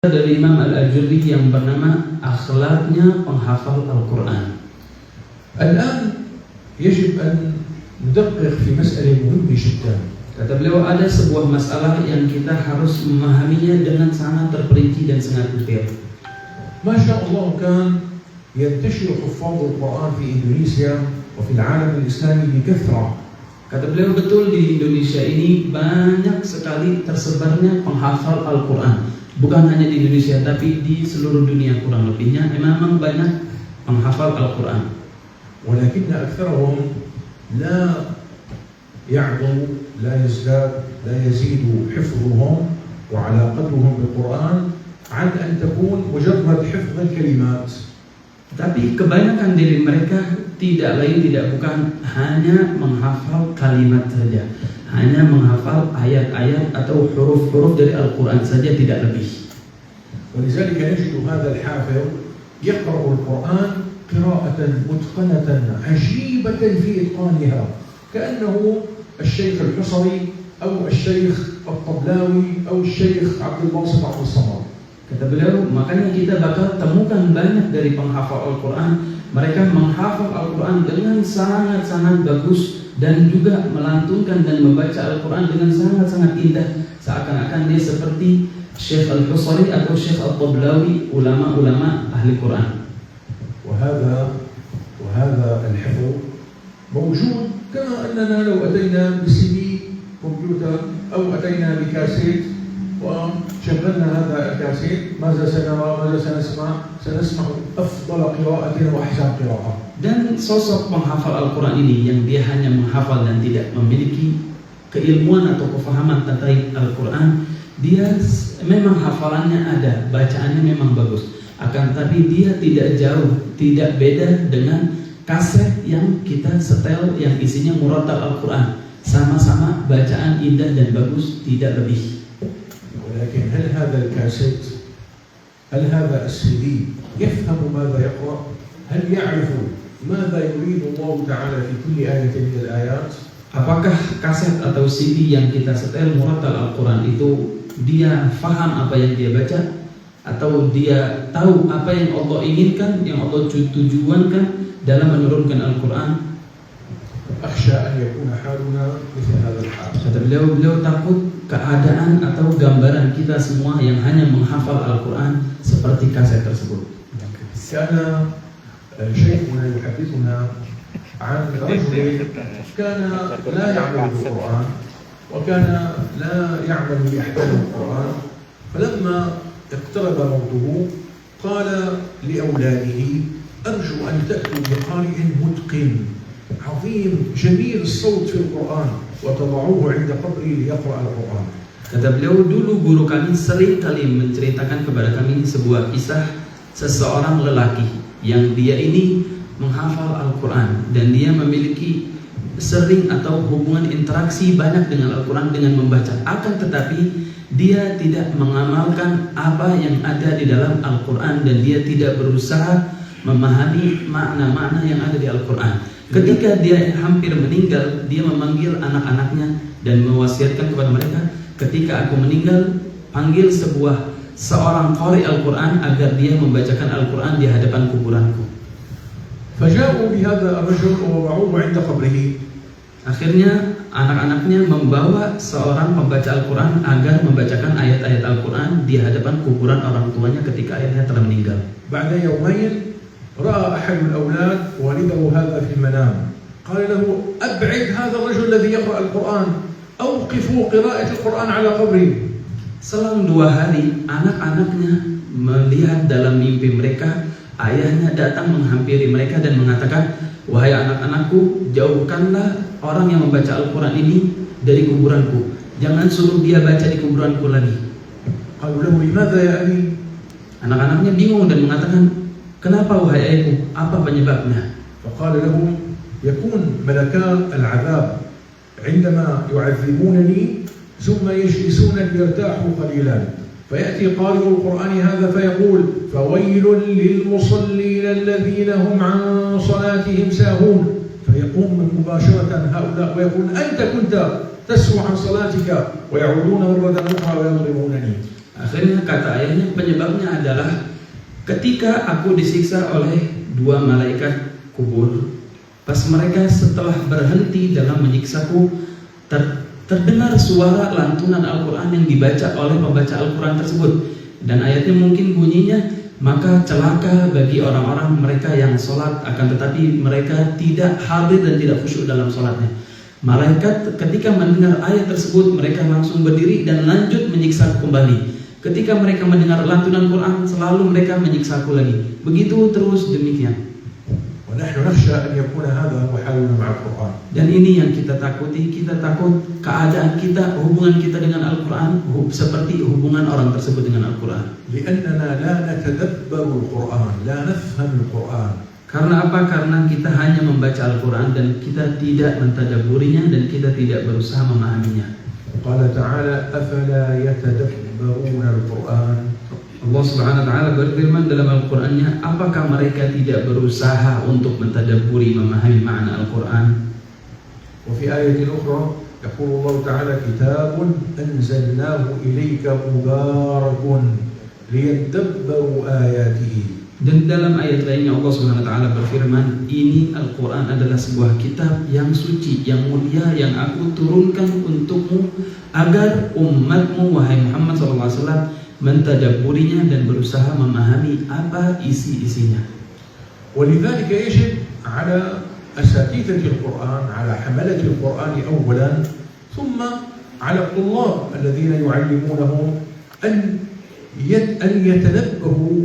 dari Imam Al-Ajurri yang bernama Akhlaknya Penghafal Al-Quran. الآن يجب أن ندقق في مسألة مهمة جدا. Kata beliau, ada sebuah masalah yang kita harus memahaminya dengan sangat terperinci dan sangat detail. ما شاء الله كان ينتشر حفاظ القرآن في إندونيسيا وفي العالم الإسلامي بكثرة. Kata beliau, betul di Indonesia ini banyak sekali tersebarnya penghafal Al-Quran. Bukan hanya di Indonesia, tapi di seluruh dunia kurang lebihnya memang banyak penghafal Al-Quran. ولكن أكثرهم لا يعظم لا يزداد لا يزيد حفظهم وعلاقتهم بالقرآن عن أن تكون مجرد حفظ الكلمات. Tapi kebanyakan dari mereka tidak lain tidak bukan hanya menghafal kalimat saja, hanya menghafal ayat-ayat atau huruf-huruf dari Al-Quran saja, tidak lebih. ولذلك نجد هذا الحافظ يقرأ القرآن قراءة متقنة عجيبة في إتقانها كأنه الشيخ الحصري أو الشيخ الطبلاوي أو الشيخ عبد الباسط عبد الصمد. Kata beliau, makanya kita bakal temukan banyak dari penghafal Al-Quran, mereka menghafal Al-Quran dengan sangat-sangat bagus dan juga melantunkan dan membaca Al-Quran dengan sangat-sangat indah, seakan-akan dia seperti Syekh Al-Husari atau Syekh Al-Tablawi, ulama-ulama ahli Quran. وهذا الحفظ موجود كما أننا لو أتينا بسي دي كمبيوتر أو أتينا بكاسيت وشغلنا هذا الكاسيت ماذا سنرى ماذا سنسمع أفضل قراءة وأحسن قراءة. Dan sosok penghafal Al-Quran ini yang dia hanya menghafal dan tidak memiliki keilmuan atau kefahaman tentang Al-Quran, dia memang hafalannya ada, bacaannya memang bagus, akan tetapi dia tidak jauh, tidak beda dengan kaset yang kita setel yang isinya murattal Al-Quran, sama-sama bacaan indah dan bagus, tidak lebih. ولكن هل هذا الكاسيت هل هذا السي دي يفهم ماذا يقرأ؟ هل يعرف ماذا يريد الله تعالى في كل آية من الآيات؟ Apakah kaset atau CD yang kita setel murattal Al-Quran itu dia faham apa yang dia baca, atau dia tahu apa yang Allah inginkan, yang Allah tujuankan dalam menurunkan Al-Quran? أخشى أن يكون حالنا مثل هذا الحال. Kata beliau takut keadaan atau gambaran kita semua yang hanya menghafal Al-Quran seperti kaset tersebut. كان شيخنا يحدثنا عن رجل كان لا يعمل بالقرآن وكان لا يعمل بأحكام القرآن، فلما اقترب موته قال لأولاده أرجو أن تأتوا بقارئ متقن عظيم جميل الصوت في القرآن وتضعوه عند قبري ليقرأ القرآن. Kata beliau, dulu guru kami sering kali menceritakan kepada kami sebuah kisah seseorang lelaki yang dia ini menghafal Al-Quran dan dia memiliki sering atau hubungan interaksi banyak dengan Al-Quran dengan membaca, akan tetapi dia tidak mengamalkan apa yang ada di dalam Al-Quran dan dia tidak berusaha memahami makna-makna yang ada di Al-Quran. Ketika dia hampir meninggal, dia memanggil anak-anaknya dan mewasiatkan kepada mereka, ketika aku meninggal, panggil seorang qari Al-Quran agar dia membacakan Al-Quran di hadapan kuburanku. فجاءوا بهذا الرجل ووضعوه عند قبره. Akhirnya anak-anaknya membawa seorang pembaca Al-Quran agar membacakan ayat-ayat Al-Quran di hadapan kuburan orang tuanya ketika ayahnya telah meninggal. بعد يومين رأى أحد الأولاد والده هذا في المنام، قال له أبعد هذا الرجل الذي يقرأ القرآن، أوقفوا قراءة القرآن على قبري. Selang 2 hari, anak-anaknya melihat dalam mimpi mereka ayahnya datang menghampiri mereka dan mengatakan, wahai anak-anakku, jauhkanlah orang yang membaca Al-Quran ini dari kuburanku. Jangan suruh dia baca di kuburanku lagi. قالوا له لماذا يا أبي؟ Anak-anaknya bingung dan mengatakan, kenapa wahai ayahku? Apa penyebabnya? فقال لهم يكون ملكا العذاب عندما يعذبونني ثم يجلسون ليرتاحوا قليلا، فيأتي قارئ القرآن هذا فيقول فويل للمصلين الذين هم عن صلاتهم ساهون، فيقوم مباشرة هؤلاء ويقول أنت كنت تسهو عن صلاتك، ويعودون مرة أخرى ويضربونني. Akhirnya kata ayahnya, penyebabnya adalah ketika aku disiksa oleh dua malaikat kubur, pas mereka setelah berhenti dalam menyiksaku, terdengar suara lantunan Al-Quran yang dibaca oleh pembaca Al-Quran tersebut. Dan ayatnya mungkin bunyinya, maka celaka bagi orang-orang mereka yang sholat akan tetapi mereka tidak hadir dan tidak khusyuk dalam sholatnya. Malaikat ketika mendengar ayat tersebut, mereka langsung berdiri dan lanjut menyiksa kembali. Ketika mereka mendengar lantunan Quran, selalu mereka menyiksaku lagi. Begitu terus demikian. ونحن نخشى أن يكون هذا هو حالنا مع القرآن. Dan ini yang kita takuti, kita takut keadaan kita, hubungan kita dengan Al-Quran seperti hubungan orang tersebut dengan Al-Quran. لأننا لا نتدبر القرآن، لا نفهم القرآن. Karena apa? Karena kita hanya membaca Al-Quran dan kita tidak mentadaburinya dan kita tidak berusaha memahaminya. قال تعالى أفلا يتدبرون القرآن. Allah Subhanahu wa taala berfirman dalam Al-Qur'annya, apakah mereka tidak berusaha untuk mentadabburi, memahami makna Al-Qur'an? وفي آية أخرى يقول الله تعالى كتاب أنزلناه إليك مبارك ليدبروا آياته. Dan dalam ayat lainnya Allah Subhanahu wa taala berfirman, ini Al-Qur'an adalah sebuah kitab yang suci, yang mulia, yang aku turunkan untukmu agar umatmu wahai Muhammad SAW mentadabburinya dan berusaha memahami apa isi-isinya. ولذلك يجب على أساتذة القرآن، على حملة القرآن أولا، ثم على الطلاب الذين يعلمونهم أن يتنبهوا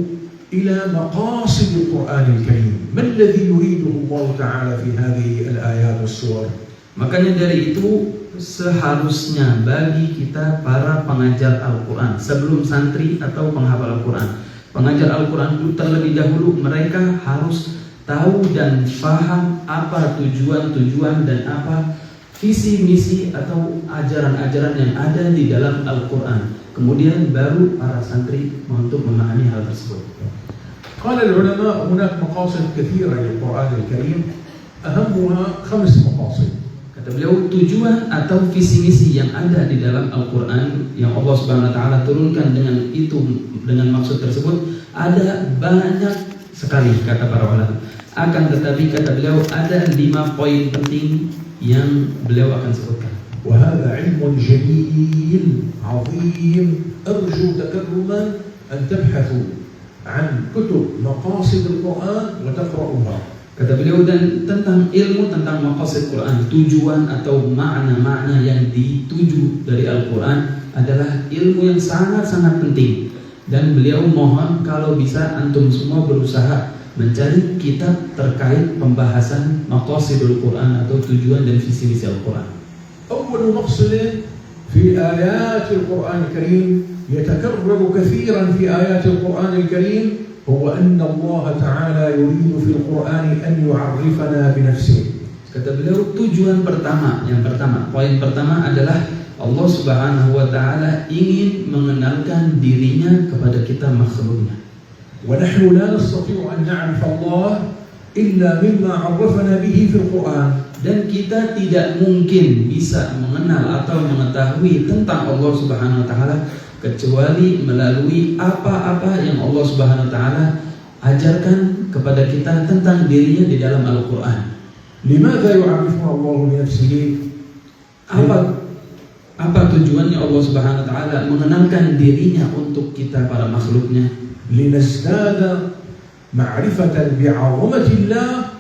إلى مقاصد القرآن الكريم، ما الذي يريده الله تعالى في هذه الآيات والسور. Makanya dari itu seharusnya bagi kita para pengajar Al-Quran, sebelum santri atau penghafal Al-Quran, pengajar Al-Quran itu terlebih dahulu mereka harus tahu dan paham apa tujuan-tujuan dan apa visi misi atau ajaran-ajaran yang ada di dalam Al-Quran. Kemudian baru para santri untuk memahami hal tersebut. قال العلماء هناك مقاصد كثيرة للقرآن الكريم، أهمها 5 مقاصد. Kata beliau, tujuan atau visi misi yang ada di dalam Al-Quran yang Allah Subhanahu wa taala turunkan dengan maksud tersebut ada banyak sekali kata para ulama. Akan tetapi kata beliau ada 5 poin penting yang beliau akan sebutkan. وهذا علم جليل عظيم، أرجو تكرما أن تبحثوا عن كتب مقاصد القرآن وتقرؤوها. Kata beliau, dan tentang ilmu tentang maqasid Quran, tujuan atau makna-makna yang dituju dari Al-Quran adalah ilmu yang sangat-sangat penting. Dan beliau mohon kalau bisa antum semua berusaha mencari kitab terkait pembahasan maqasidul Quran atau tujuan dan visi misi Al-Quran. أول مقصد في آيات القرآن الكريم يتكرر كثيرا في آيات القرآن الكريم هو أن الله تعالى يريد في القرآن أن يعرفنا بنفسه. Kata beliau, tujuan pertama, poin pertama adalah Allah Subhanahu wa taala ingin mengenalkan dirinya kepada kita makhluknya. ونحن لا نستطيع أن نعرف الله إلا مما عرفنا به في القرآن. Dan kita tidak mungkin bisa mengenal atau mengetahui tentang Allah Subhanahu wa taala kecuali melalui apa-apa yang Allah Subhanahu wa taala ajarkan kepada kita tentang dirinya di dalam Al-Qur'an. Limadza yu'arrifuna Allah bi nafsihi? Apa tujuannya Allah Subhanahu wa taala mengenalkan dirinya untuk kita para makhluknya? Linazdada ma'rifatan bi'azamatillah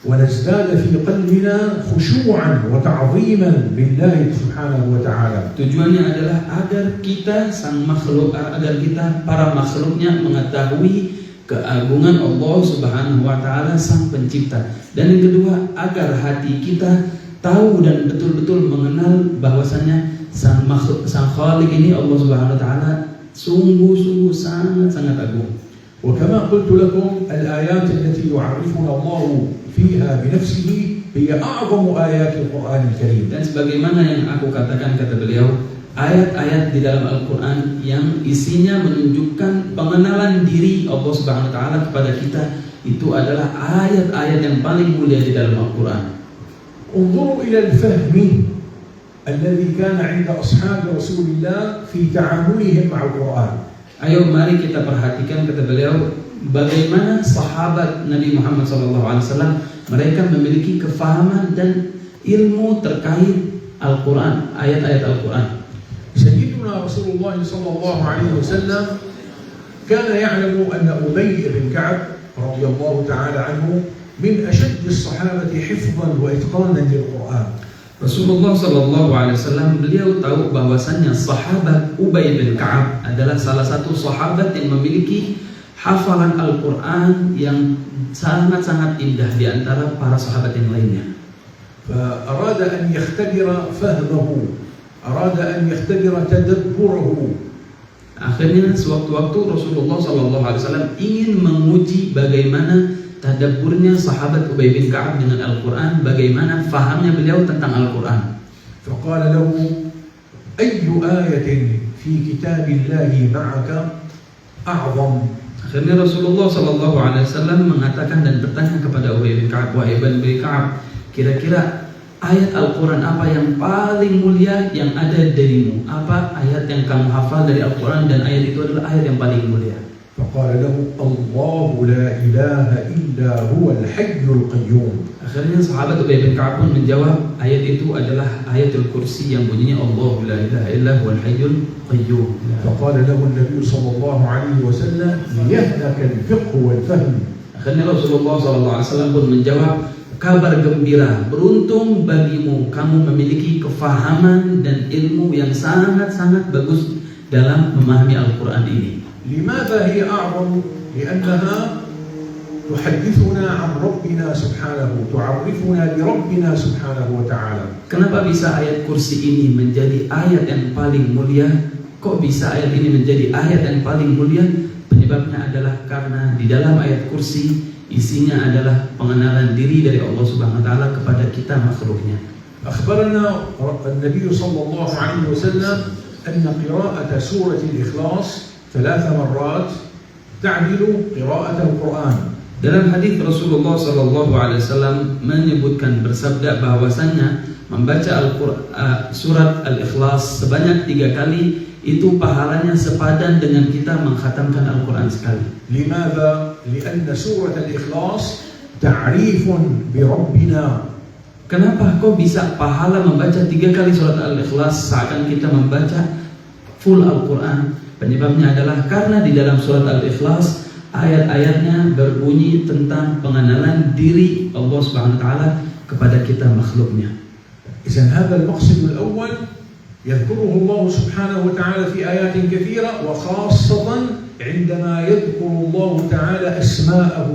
ونزداد في قلبنا خشوعا وتعظيما لله سبحانه وتعالى. Tujuannya adalah agar kita para makhluknya mengetahui keagungan Allah Subhanahu wa taala sang pencipta. Dan yang kedua, agar hati kita tahu dan betul-betul mengenal bahwasannya sang Khalik ini Allah Subhanahu wa taala sungguh-sungguh sangat-sangat agung. وكما قلت لكم الآيات التي يعرفنا الله فيها بنفسه هي أعظم آيات القرآن الكريم. Dan sebagaimana yang aku katakan, kata beliau, ayat-ayat di dalam Al-Quran yang isinya menunjukkan pengenalan diri Allah Subhanahu wa taala kepada kita itu adalah ayat-ayat yang paling mulia di dalam Al-Quran. انظروا إلى الفهم الذي كان عند أصحاب رسول الله في تعاملهم مع القرآن. Ayo mari kita perhatikan, kata beliau, bagaimana sahabat Nabi Muhammad SAW mereka memiliki kefahaman dan ilmu terkait Al-Quran, ayat-ayat Al-Quran. سيدنا رسول الله صلى الله عليه وسلم كان يعلم أن أبي بن كعب رضي الله تعالى عنه من أشد الصحابة حفظا وإتقانا للقرآن. Rasulullah SAW beliau tahu bahwasannya sahabat Ubay bin Ka'ab adalah salah satu sahabat yang memiliki hafalan Al-Quran yang sangat-sangat indah di antara para sahabat yang lainnya. فأراد أن يختبر فهمه، أراد أن يختبر تدبره. Akhirnya sewaktu-waktu Rasulullah SAW ingin menguji bagaimana tadabburnya sahabat Ubay bin Ka'ab dengan Al-Quran, bagaimana fahamnya beliau tentang Al-Quran. فقال له أي آية في كتاب الله معك أعظم. Akhirnya Rasulullah SAW mengatakan dan bertanya kepada Ubay bin Ka'ab, wahai Ubay bin Ka'ab, kira-kira ayat Al-Quran apa yang paling mulia yang ada darimu? Apa ayat yang kamu hafal dari Al-Quran dan ayat itu adalah ayat yang paling mulia? فقال له الله لا إله إلا هو الحي القيوم. Akhirnya sahabat Ubay bin Ka'ab pun menjawab, ayat itu adalah ayatul kursi yang bunyinya Allahu la ilaha illa huwal hayyul qayyum. فقال له النبي صلى الله عليه وسلم ليهنك الفقه والفهم. Akhirnya Rasulullah SAW pun menjawab, kabar gembira, beruntung bagimu, kamu memiliki kefahaman dan ilmu yang sangat-sangat bagus dalam memahami Al-Quran ini. لماذا هي أعظم؟ لأنها تحدثنا عن ربنا سبحانه، تعرفنا بربنا سبحانه وتعالى. Kenapa bisa ayat kursi ini menjadi ayat yang paling mulia? Kok bisa ayat ini menjadi ayat yang paling mulia? Penyebabnya adalah karena di dalam ayat kursi isinya adalah pengenalan diri dari Allah Subhanahu wa taala kepada kita makhluknya. أخبرنا النبي صلى الله عليه وسلم أن قراءة سورة الإخلاص 3 مرات تعدل قراءة القرآن. Dalam hadis Rasulullah SAW menyebutkan, bersabda bahwasannya membaca surat Al-Ikhlas sebanyak 3 kali itu pahalanya sepadan dengan kita mengkhatamkan Al-Quran sekali. لماذا؟ لأن سورة الإخلاص تعريف بربنا. Kenapa kok bisa pahala membaca 3 kali surat Al-Ikhlas seakan kita membaca full Al-Quran? Penyebabnya adalah karena di dalam surat Al-Ikhlas ayat-ayatnya berbunyi tentang pengenalan diri Allah Subhanahu wa taala kepada kita makhluknya. إذن هذا المقصد الأول يذكره الله سبحانه وتعالى في آيات كثيرة، وخاصة عندما يذكر الله تعالى أسماءه.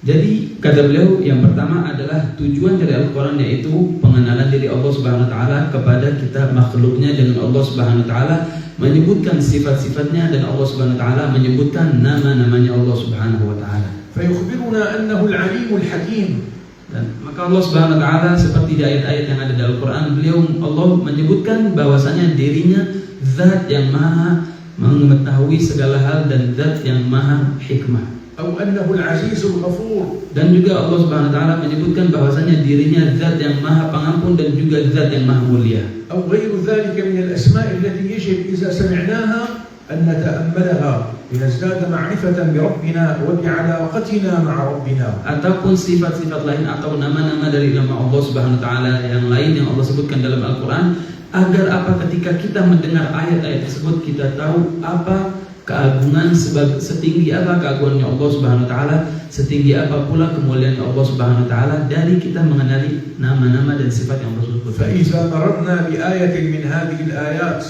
Jadi kata beliau, yang pertama adalah tujuan dari Al-Quran yaitu pengenalan diri Allah Subhanahu wa taala kepada kita makhluknya, dengan Allah Subhanahu wa taala menyebutkan sifat-sifatnya dan Allah Subhanahu wa taala menyebutkan nama-namanya Allah Subhanahu wa taala. فيخبرنا أنه العليم الحكيم. Dan maka Allah Subhanahu wa taala seperti di ayat-ayat yang ada di Al-Quran, beliau Allah menyebutkan bahwasanya dirinya zat yang maha mengetahui segala hal dan zat yang maha hikmah. أو أنه العزيز الغفور. Dan juga Allah Subhanahu wa taala menyebutkan bahwasanya dirinya zat yang maha pengampun dan juga zat yang maha mulia. أو غير ذلك من الأسماء التي يجب إذا سمعناها أن نتأملها لنزداد معرفة بربنا وبعلاقتنا مع ربنا. Ataupun sifat-sifat lain atau nama-nama dari nama Allah Subhanahu wa taala yang lain yang Allah sebutkan dalam Al-Quran, agar apa, ketika kita mendengar ayat-ayat tersebut kita tahu apa keagungan, setinggi apa keagungannya Allah Subhanahu wa taala, setinggi apa pula kemuliaan Allah Subhanahu wa taala dari kita mengenali nama-nama dan sifat yang Allah sebut. فإذا مررنا بآية من هذه الآيات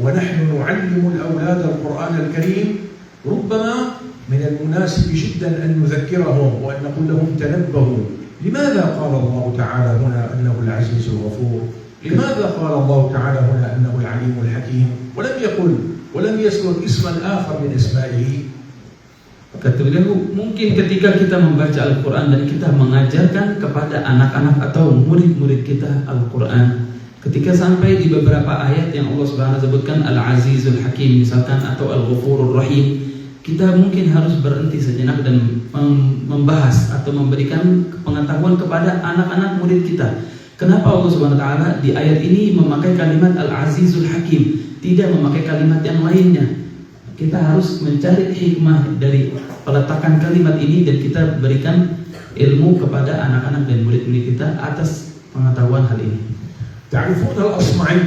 ونحن نعلم الأولاد القرآن الكريم، ربما من المناسب جدا أن نذكرهم وأن نقول لهم تنبهوا، لماذا قال الله تعالى هنا أنه العزيز الغفور؟ لماذا قال الله تعالى هنا أنه العليم الحكيم؟ ولم يذكر اسما آخر من أسمائه. Kata beliau, mungkin ketika kita membaca Al-Quran dan kita mengajarkan kepada anak-anak atau murid-murid kita Al-Quran, ketika sampai di beberapa ayat yang Allah Subhanahu wa taala sebutkan Al-Azizul Hakim misalkan, atau Al-Ghafurur Rahim, kita mungkin harus berhenti sejenak dan membahas atau memberikan pengetahuan kepada anak-anak murid kita. Kenapa Allah Subhanahu wa taala di ayat ini memakai kalimat Al-Azizul Hakim, tidak memakai kalimat yang lainnya? Kita harus mencari hikmah dari peletakan kalimat ini dan kita berikan ilmu kepada anak-anak dan murid-murid kita atas pengetahuan hal ini. تعرفون الأصمعي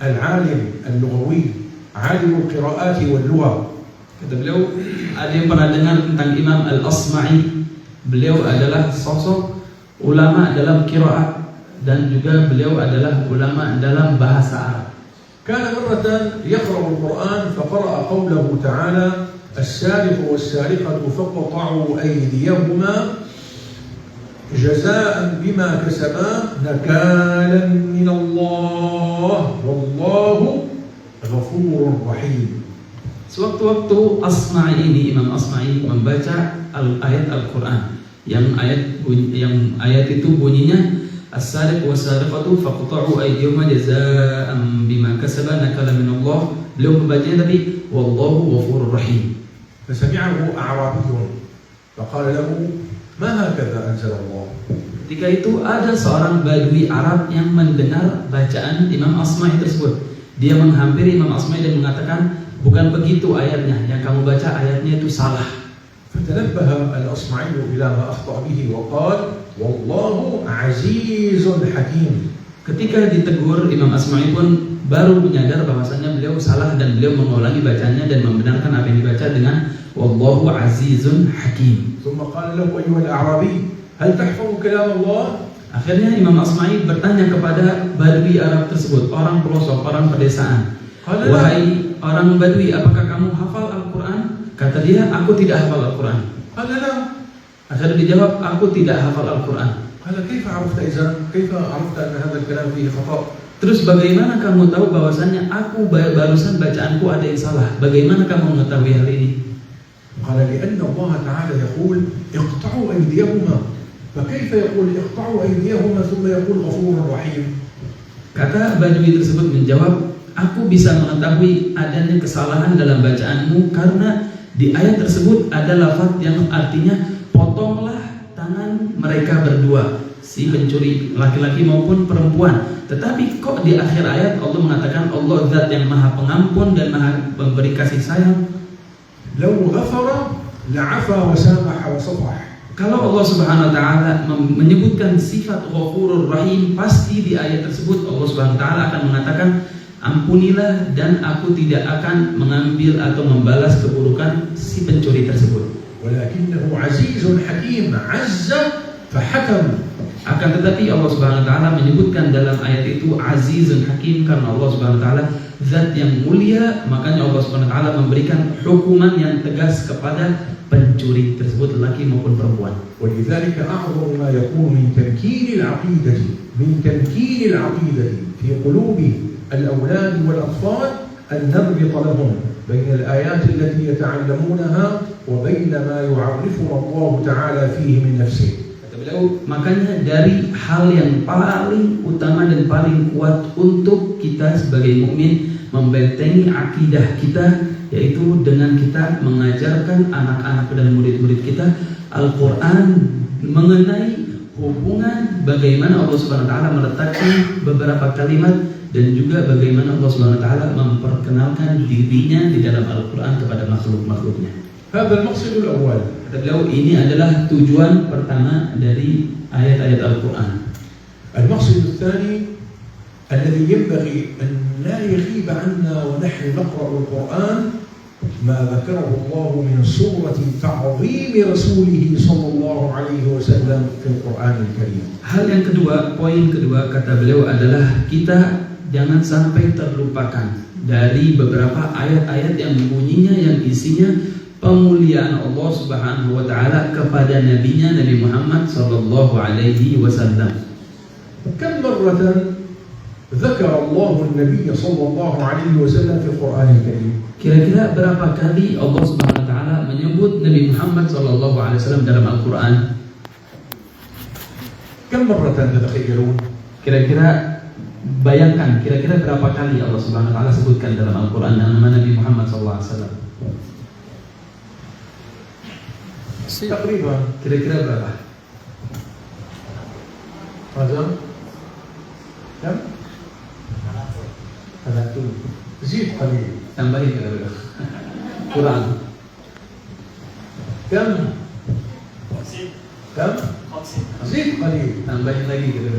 العالم اللغوي عالم القراءات واللغة. Kata beliau, ada yang pernah dengar tentang Imam Al-Asma'i? Beliau adalah sosok ulama dalam qiraat dan juga beliau adalah ulama dalam bahasa Arab. كان مرة يقرأ القرآن فقرأ قوله تعالى السارق والسارقة فاقطعوا أيديهما جزاء بما كسبا نكالا من الله والله غفور رحيم. Sewaktu-waktu Asma'i ini, Imam Asma'i membaca ayat Al-Quran yang ayat itu bunyinya as-sariq was-sariqatu faqta'u aydiyahuma jazaa'an bima kasaba nakala min Allah. Beliau membacanya tadi wallahu ghafurur rahim. فسمعه أعرابي فقال له ما هكذا أنزل الله. Ketika itu ada seorang Badui Arab yang mendengar bacaan Imam Asma'i tersebut. Dia menghampiri Imam Asma'i dan mengatakan, bukan begitu ayatnya, yang kamu baca ayatnya itu salah. فتنبه الأصمعي إلى ما أخطأ به وقال والله عزيز حكيم. Ketika ditegur, Imam Asma'i pun baru menyadar bahwasanya beliau salah dan beliau mengulangi bacanya dan membenarkan apa yang dibaca dengan wallahu azizun hakim. ثم قال له أيها الأعرابي هل تحفظ كلام الله؟ Akhirnya Imam Asma'i bertanya kepada Badui Arab tersebut, orang pelosok, orang pedesaan. Wahai orang Badui, apakah kamu hafal Al-Quran? Kata dia, aku tidak hafal Al-Quran. Akhirnya dijawab, aku tidak hafal Al-Quran. كيف عرفت أن هذا الكلام فيه خطأ؟ Terus bagaimana kamu tahu bahwasannya aku barusan bacaanku ada yang salah? Bagaimana kamu mengetahui hal ini? قال لأن الله تعالى يقول اقطعوا أيديهما فكيف يقول اقطعوا أيديهما ثم يقول غفور رحيم. Kata Badui tersebut menjawab, aku bisa mengetahui adanya kesalahan dalam bacaanmu karena di ayat tersebut ada lafaz yang artinya potonglah tangan mereka berdua, si pencuri laki-laki maupun perempuan. Tetapi kok di akhir ayat Allah mengatakan Allah zat yang maha pengampun dan maha memberi kasih sayang. لو غفر لعفا وسامح وصفح. Kalau Allah Subhanahu wa taala menyebutkan sifat Ghafurur Rahim, pasti di ayat tersebut Allah Subhanahu wa taala akan mengatakan ampunilah dan aku tidak akan mengambil atau membalas keburukan si pencuri tersebut. ولكنه عزيز حكيم عز فحكم. Akan tetapi Allah Subhanahu wa taala menyebutkan dalam ayat itu Azizun Hakim karena Allah Subhanahu wa taala zat yang mulia, makanya Allah Subhanahu wa taala memberikan hukuman yang tegas kepada pencuri tersebut laki maupun perempuan. ولذلك أعظم ما يكون من تمكين العقيدة في قلوب الأولاد والأطفال أن نربط لهم بين الآيات التي يتعلمونها وبين ما يعرفنا الله تعالى فيه من نفسه. Makanya dari hal yang paling utama dan paling kuat untuk kita sebagai mukmin membentengi akidah kita, yaitu dengan kita mengajarkan anak-anak dan murid-murid kita Al-Quran mengenai hubungan bagaimana Allah Subhanahu wa taala meletakkan beberapa kalimat dan juga bagaimana Allah Subhanahu wa taala memperkenalkan dirinya di dalam Al-Quran kepada makhluk-makhluknya. هذا المقصد الأول. Kata beliau, ini adalah tujuan pertama dari ayat-ayat Al-Quran. المقصد الثاني الذي ينبغي أن لا يغيب عنا ونحن نقرأ القرآن ما ذكره الله من صورة تعظيم رسوله صلى الله عليه وسلم في القرآن الكريم. Hal yang kedua, poin kedua kata beliau adalah kita jangan sampai terlupakan dari beberapa ayat-ayat yang bunyinya yang isinya pemuliaan Allah Subhanahu wa taala kepada nabinya Nabi Muhammad sallallahu alaihi wasallam. كم مرة ذكر الله النبي صلى الله عليه وسلم في القرآن الكريم؟ Kira-kira berapa kali Allah Subhanahu wa taala menyebut Nabi Muhammad sallallahu alaihi wasallam dalam Al-Qur'an? كم مرة تتخيلون؟ Kira-kira bayangkan kira-kira berapa kali Allah Subhanahu wa taala sebutkan dalam Al-Qur'an nama Nabi Muhammad sallallahu alaihi wasallam? تقريبا Kira-kira berapa? هذا كم؟ كم؟ زيد قليل. Tambahin lagi gitu.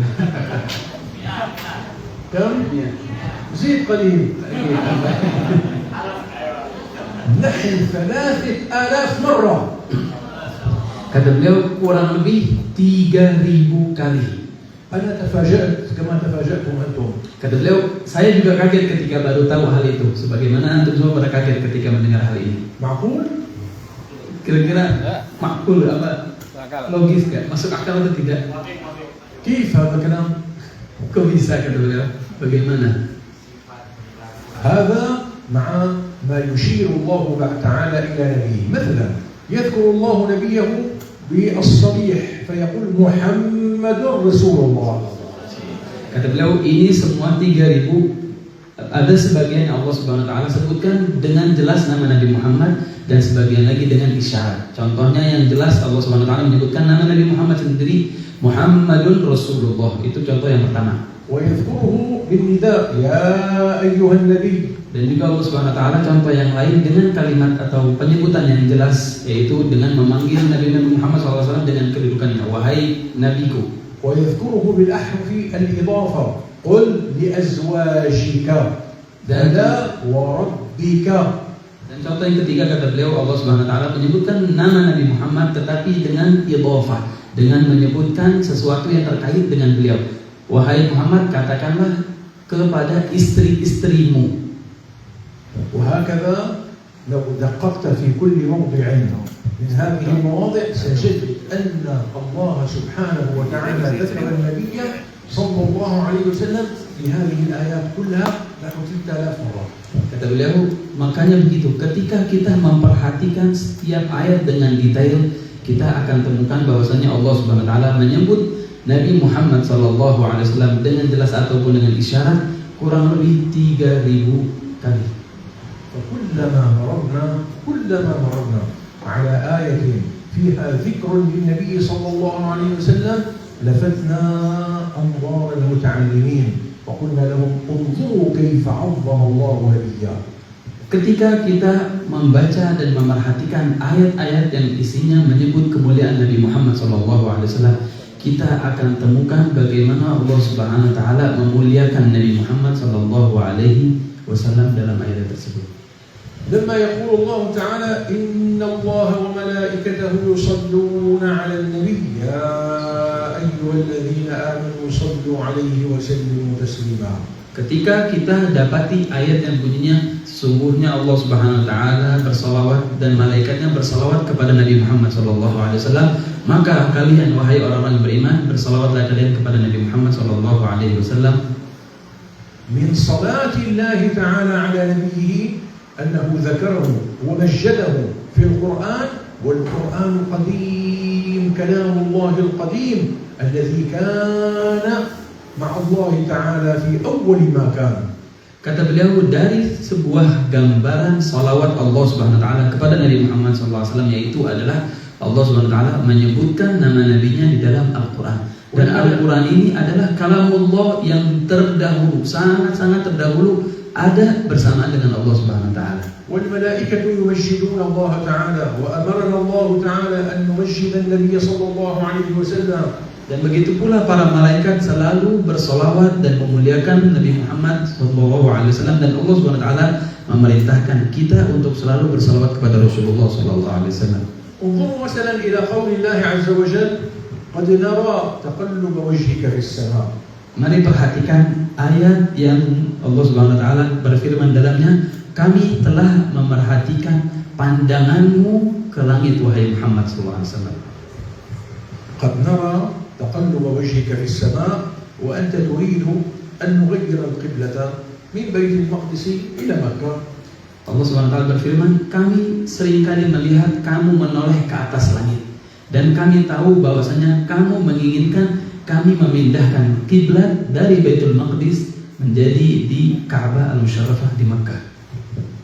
كم؟ زيد قليل. نحن 3000 مرة. Kata beliau kurang lebih 3000 kali. أنا تفاجأت كما تفاجأتم أنتم. Kata beliau, saya juga kaget ketika baru tahu hal itu. Sebagaimana antum semua pada kaget ketika mendengar hal ini. معقول؟ Kira-kira makul apa? Logis gak? Masuk akal atau tidak? كيف هذا الكلام؟ Kok bisa, kata beliau? Bagaimana? هذا مع ما يشير الله تعالى إلى نبيه. مثلا يذكر الله نبيه بالصبيح فيقول محمد رسول الله. Kata beliau, ini semua 3000. Ada sebagian yang Allah Subhanahu wa taala sebutkan dengan jelas nama Nabi Muhammad dan sebagian lagi dengan isyarat. Contohnya yang jelas Allah Subhanahu wa taala menyebutkan nama Nabi Muhammad sendiri, Muhammadun Rasulullah. Itu contoh yang pertama. ويذكره بالنداء يا أيها النبي. Dan juga Allah Subhanahu wa taala contoh yang lain dengan kalimat atau penyebutan yang jelas, yaitu dengan memanggil Nabi Muhammad SAW dengan kedudukannya, wahai nabiku. ويذكره بالأحرف الإضافة قل لأزواجك لا وربك. Dan contoh yang ketiga kata beliau, Allah Subhanahu wa taala menyebutkan nama Nabi Muhammad tetapi dengan idhafah, dengan menyebutkan sesuatu yang terkait dengan beliau. Wahai Muhammad, katakanlah kepada istri-istrimu. وهكذا لو دققت في كل موضع من هذه المواضع سجدت أن الله سبحانه وتعالى ذكر النبي صلى الله عليه وسلم في هذه الآيات كلها نحو 3000 مرة. Kata beliau, makanya begitu, ketika kita memperhatikan setiap ayat dengan detail, kita akan temukan bahwasanya Allah Subhanahu wa taala menyebut Nabi Muhammad sallallahu alaihi wasallam dengan jelas ataupun dengan isyarat kurang lebih 3000 kali. كلما مررنا على آية فيها ذكر للنبي صلى الله عليه وسلم لفتنا أنظار المتعلمين وقلنا لهم انظروا كيف عظم الله نبيه. Ketika kita membaca dan memerhatikan ayat-ayat yang isinya menyebut kemuliaan Nabi Muhammad SAW, kita akan temukan bagaimana Allah Subhanahu wa taala memuliakan Nabi Muhammad SAW dalam ayat tersebut. لما يقول الله تعالى إن الله وملائكته يصلون على النبي يا أيها الذين آمنوا صلوا عليه وسلموا تسليما. Ketika kita dapati ayat yang bunyinya sesungguhnya Allah Subhanahu wa taala bersalawat dan malaikatnya bersalawat kepada Nabi Muhammad sallallahu alaihi wasallam, maka kalian wahai orang-orang yang beriman bersalawatlah kalian kepada Nabi Muhammad sallallahu alaihi wasallam. Min salatillahi ta'ala ala nabiyhi أنه ذكره ومجده في القرآن والقرآن قديم كلام الله القديم الذي كان مع الله تعالى في أول ما كان. Kata beliau, dari sebuah gambaran salawat Allah Subhanahu wa taala kepada Nabi Muhammad SAW, yaitu adalah Allah Subhanahu wa taala menyebutkan nama nabinya di dalam Al-Qur'an. Dan Al-Qur'an ini adalah kalamullah yang terdahulu, sangat-sangat terdahulu ada bersamaan dengan Allah Subhanahu wa taala. Wal malaikatu yumajjiduna Allah taala wa amarna Allah taala an numajjid an-nabiy sallallahu alaihi wasallam. Dan begitu pula para malaikat selalu bersolawat dan memuliakan Nabi Muhammad sallallahu alaihi wasallam, dan Allah Subhanahu wa taala memerintahkan kita untuk selalu bersolawat kepada Rasulullah sallallahu alaihi wasallam. Unzur masalan ila qauli Allah azza wa jalla qad nara taqallub wajhika fis sama'. Mari perhatikan ayat yang Allah Subhanahu wa taala berfirman dalamnya, kami telah memerhatikan pandanganmu ke langit wahai Muhammad sallallahu alaihi wasallam. Qad nara taqallub wajhika fis sama' wa anta turidu an nughayyira al-qiblata min Baitul Maqdis ila Makkah. Allah Subhanahu wa taala berfirman, kami seringkali melihat kamu menoleh ke atas langit, dan kami tahu bahwasanya kamu menginginkan kami memindahkan kiblat dari Baitul Maqdis menjadi di Ka'bah Al-Musharrafah di Makkah.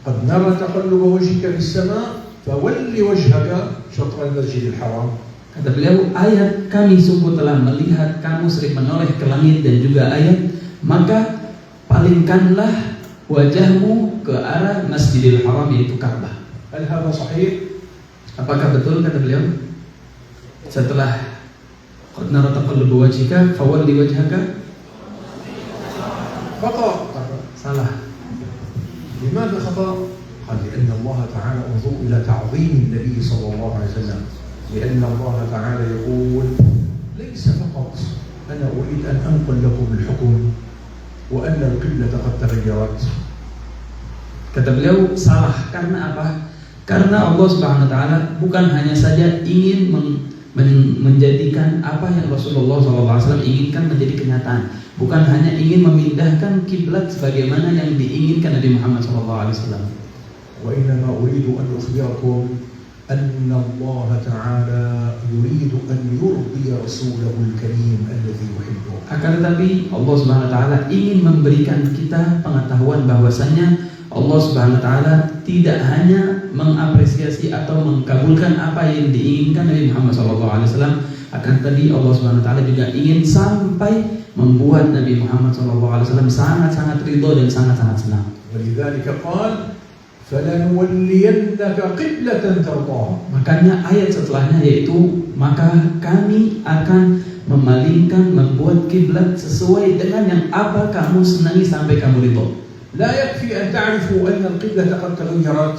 Qad nara taqallub wajhika fis sama' fawalli wajhaka syatr al-Masjidil Haram. Kata beliau, ayat kami sungguh telah melihat kamu sering menoleh ke langit, dan juga ayat maka palingkanlah wajahmu ke arah Masjidil Haram yaitu Ka'bah. Hal hadha sahih? Apakah betul kata beliau setelah qad nara taqalluba wajhika fawalli wajhaka? خطأ. Salah. لماذا خطأ؟ قال لأن الله تعالى انظر إلى تعظيم النبي صلى الله عليه وسلم، لأن الله تعالى يقول ليس فقط أنا أريد أن أنقل لكم الحكم وأن القبلة قد تغيرت. Kata beliau salah karena apa? Karena Allah Subhanahu wa taala bukan hanya saja ingin menjadikan apa yang Rasulullah SAW inginkan menjadi kenyataan, bukan hanya ingin memindahkan kiblat sebagaimana yang diinginkan Nabi Muhammad SAW. وإنما أريد أن أخبركم أن الله تعالى يريد أن يرضي رسوله الكريم الذي يحبه. Akan tetapi Allah Subhanahu wa taala ingin memberikan kita pengetahuan bahwasanya Allah Subhanahu wa taala tidak hanya mengapresiasi atau mengkabulkan apa yang diinginkan Nabi Muhammad SAW, akan tadi Allah Subhanahu wa taala juga ingin sampai membuat Nabi Muhammad SAW sangat-sangat ridho dan sangat-sangat senang. ولذلك قال فَلَنُوَلِّيَنَّكَ قِبْلَةً تَرْضَاهَا. Makanya ayat setelahnya yaitu maka kami akan memalingkan, membuat kiblat sesuai dengan yang apa kamu senangi sampai kamu ridho. لا يكفي أن تعرفوا أن القبلة قد تغيرت،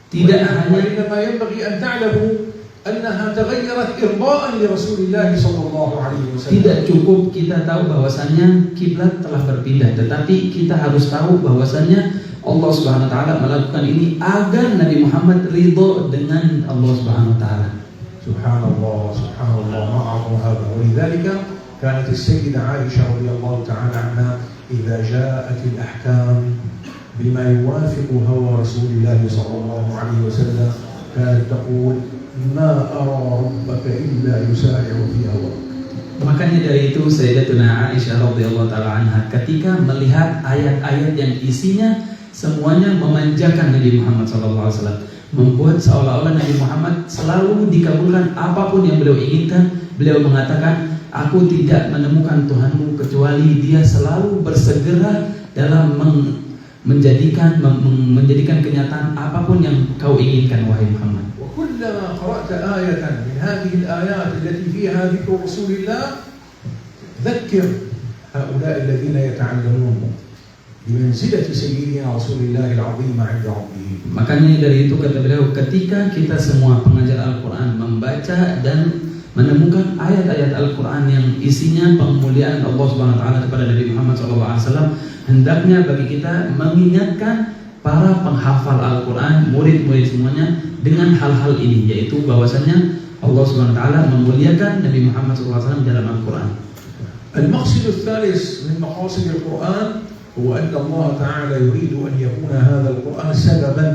Tidak hanya وإنما ينبغي أن تعلموا أنها تغيرت إرضاء لرسول الله صلى الله عليه وسلم. Tidak cukup kita tahu bahwasannya kiblat telah berpindah, tetapi kita harus tahu bahwasannya Allah Subhanahu wa taala melakukan ini agar Nabi Muhammad ridho dengan Allah Subhanahu wa taala. سبحان الله ما أعظم هذا. ولذلك كانت السيدة عائشة رضي الله تعالى عنها إذا جاءت الأحكام بما يوافق هوى رسول الله صلى الله عليه وسلم كانت تقول ما أرى ربك إلا يسارع في هواك. Makanya dari itu Sayyidatuna Aisyah radhiyallahu taala anha ketika melihat ayat-ayat yang isinya semuanya memanjakan Nabi Muhammad SAW, membuat seolah-olah Nabi Muhammad selalu dikabulkan apapun yang beliau inginkan. Beliau mengatakan, aku tidak menemukan Tuhanmu kecuali Dia selalu bersegera dalam menjadikan kenyataan apapun yang kau inginkan, wahai Muhammad. وكلما قرأت آية من هذه الآيات التي فيها ذكر رسول الله ذكر هؤلاء الذين يتعلمون بمنزلة سيدنا رسول الله العظيم عند ربه. Makanya dari itu kata beliau, ketika kita semua pengajar Al-Quran membaca dan menemukan ayat-ayat Al-Quran yang isinya pemuliaan Allah Subhanahu wa taala kepada Nabi Muhammad SAW, hendaknya bagi kita mengingatkan para penghafal Al-Quran, murid-murid semuanya dengan hal-hal ini, yaitu bahwasanya Allah Subhanahu wa taala memuliakan Nabi Muhammad SAW dalam Al-Quran. المقصد الثالث من مقاصد القرآن هو أن الله تعالى يريد أن يكون هذا القرآن سببا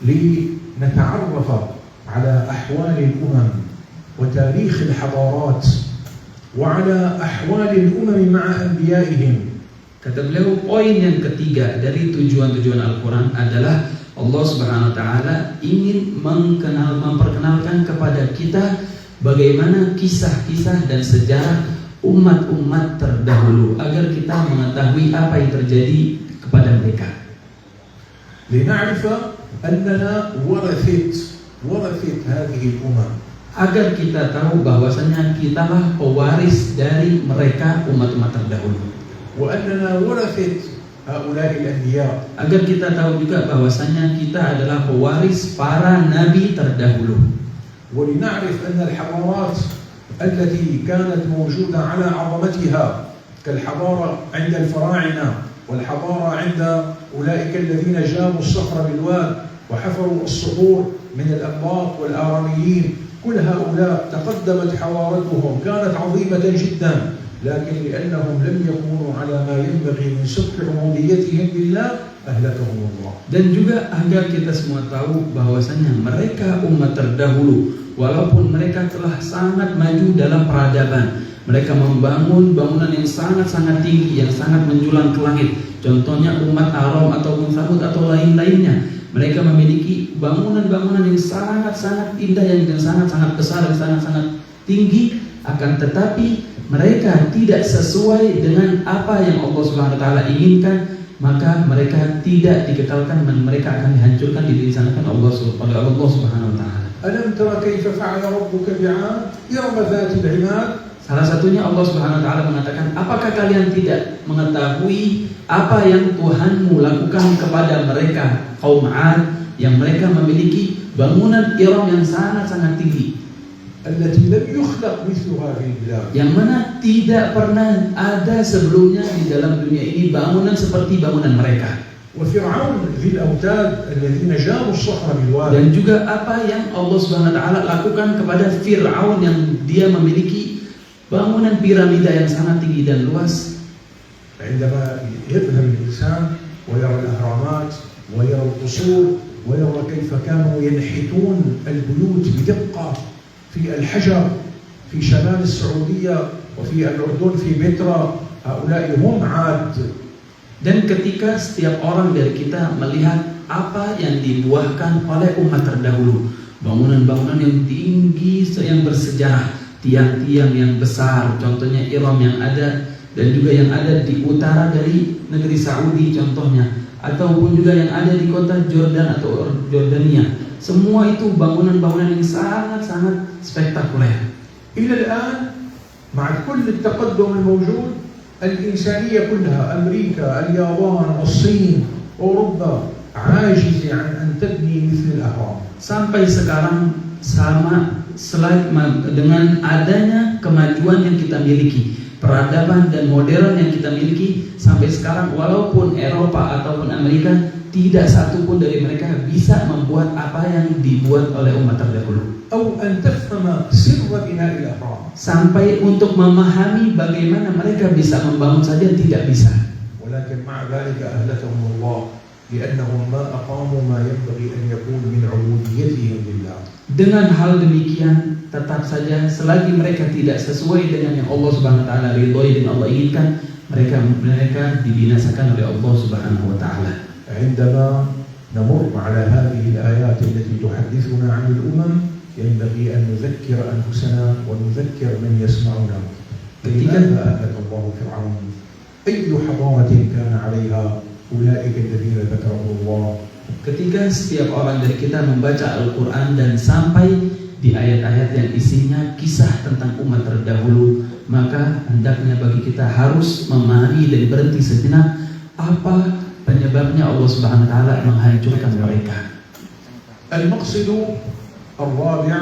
لنتعرف على أحوال الأمم وتاريخ الحضارات وعلى أحوال الأمم مع أنبيائهم. Kata beliau, poin yang ketiga dari tujuan-tujuan Al-Quran adalah Allah Subhanahu wa taala ingin memperkenalkan kepada kita bagaimana kisah-kisah dan sejarah umat-umat terdahulu agar kita mengetahui apa yang terjadi kepada mereka. لنعرف أننا ورثت هذه الأمم. Agar kita tahu bahwasanya kitalah pewaris dari mereka umat-umat terdahulu. وأننا ورثت هؤلاء الأنبياء. Agar kita tahu juga bahwasanya kita adalah pewaris para nabi terdahulu. ولنعرف أن الحضارات التي كانت موجودة على عظمتها كالحضارة عند الفراعنة والحضارة عند أولئك الذين جابوا الصخر بالواد وحفروا الصخور من الأنباط والآراميين، كل هؤلاء تقدمت حضارتهم كانت عظيمة جدا، لكن لأنهم لم يكونوا على ما ينبغي من صدق عبوديتهم لله أهلكهم الله. Dan juga agar kita semua tahu bahwasanya mereka umat terdahulu, walaupun mereka telah sangat maju dalam peradaban, mereka membangun bangunan yang sangat-sangat tinggi, yang sangat menjulang ke langit. Contohnya umat Aram ataupun Tsamud atau lain-lainnya. Mereka memiliki bangunan-bangunan yang sangat-sangat indah, yang sangat-sangat besar, dan sangat-sangat tinggi. Akan tetapi mereka tidak sesuai dengan apa yang Allah Subhanahu wa taala inginkan, maka mereka tidak dikekalkan dan mereka akan dihancurkan, dibinasakan oleh Allah Subhanahu wa taala. ألم تر كيف فعل ربك بعاد إرم ذات العماد. Salah satunya Allah Subhanahu wa taala mengatakan, apakah kalian tidak mengetahui apa yang Tuhanmu lakukan kepada mereka kaum 'Ad yang mereka memiliki bangunan Iram yang sangat-sangat tinggi, التي لم يخلق مثلها في البلاد. yang mana tidak pernah ada sebelumnya di dalam dunia ini bangunan seperti bangunan mereka. وفرعون ذي الأوتاد الذين جابوا الصخر بالواد. Dan juga apa yang Allah Subhanahu wa taala lakukan kepada Fir'aun yang dia memiliki bangunan piramida yang sangat tinggi dan luas. عندما يذهب الإنسان ويرى الأهرامات ويرى القصور ويرى كيف كانوا ينحتون البيوت بدقة في الحجر في شمال السعودية وفي الأردن في بترا، هؤلاء هم عاد. Dan ketika setiap orang dari kita melihat apa yang dibuahkan oleh umat terdahulu, bangunan-bangunan yang tinggi, yang bersejarah, tiang-tiang yang besar, contohnya Iram yang ada, dan juga yang ada di utara dari negeri Saudi contohnya, ataupun juga yang ada di kota Jordan atau Jordania. Semua itu bangunan-bangunan yang sangat-sangat spektakuler. إلى الآن مع كل التقدم الموجود الإنسانية كلها، أمريكا، اليابان، الصين، أوروبا، عاجزة عن أن تبني مثل الأهرام. Sampai sekarang dengan adanya kemajuan yang kita miliki, peradaban dan modern yang kita miliki, sampai sekarang walaupun Eropa ataupun Amerika, tidak satupun dari mereka bisa membuat apa yang dibuat oleh umat terdahulu. أو أن تفهم سر بناء الأهرام. Sampai untuk memahami bagaimana mereka bisa membangun saja tidak bisa. ولكن مع ذلك أهلكهم الله لأنهم ما أقاموا ما ينبغي أن يكون من عبوديتهم لله. Dengan hal demikian, tetap saja selagi mereka tidak sesuai dengan yang Allah Subhanahu wa taala ridhoi dan Allah inginkan, mereka dibinasakan oleh Allah Subhanahu wa taala. عندما نمر على هذه الآيات التي تحدثنا عن الأمم ينبغي أن نذكر أنفسنا ونذكر من يسمعنا. لماذا أهلك الله فرعون؟ أي حضارة كان عليها أولئك الذين ذكرهم الله؟ Ketika setiap orang dari kita membaca Al-Quran dan sampai di ayat-ayat yang isinya kisah tentang umat terdahulu, maka hendaknya bagi kita harus memahami dan berhenti sejenak apa penyebabnya Allah Subhanahu wa taala menghancurkan mereka. المقصد الرابع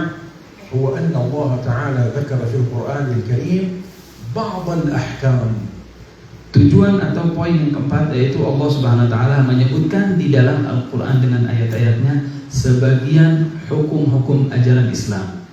هو أن الله تعالى ذكر في القرآن الكريم بعض الأحكام. Tujuan atau poin yang keempat yaitu Allah Subhanahu wa taala menyebutkan di dalam Al-Qur'an dengan ayat-ayatnya sebagian hukum-hukum ajaran Islam.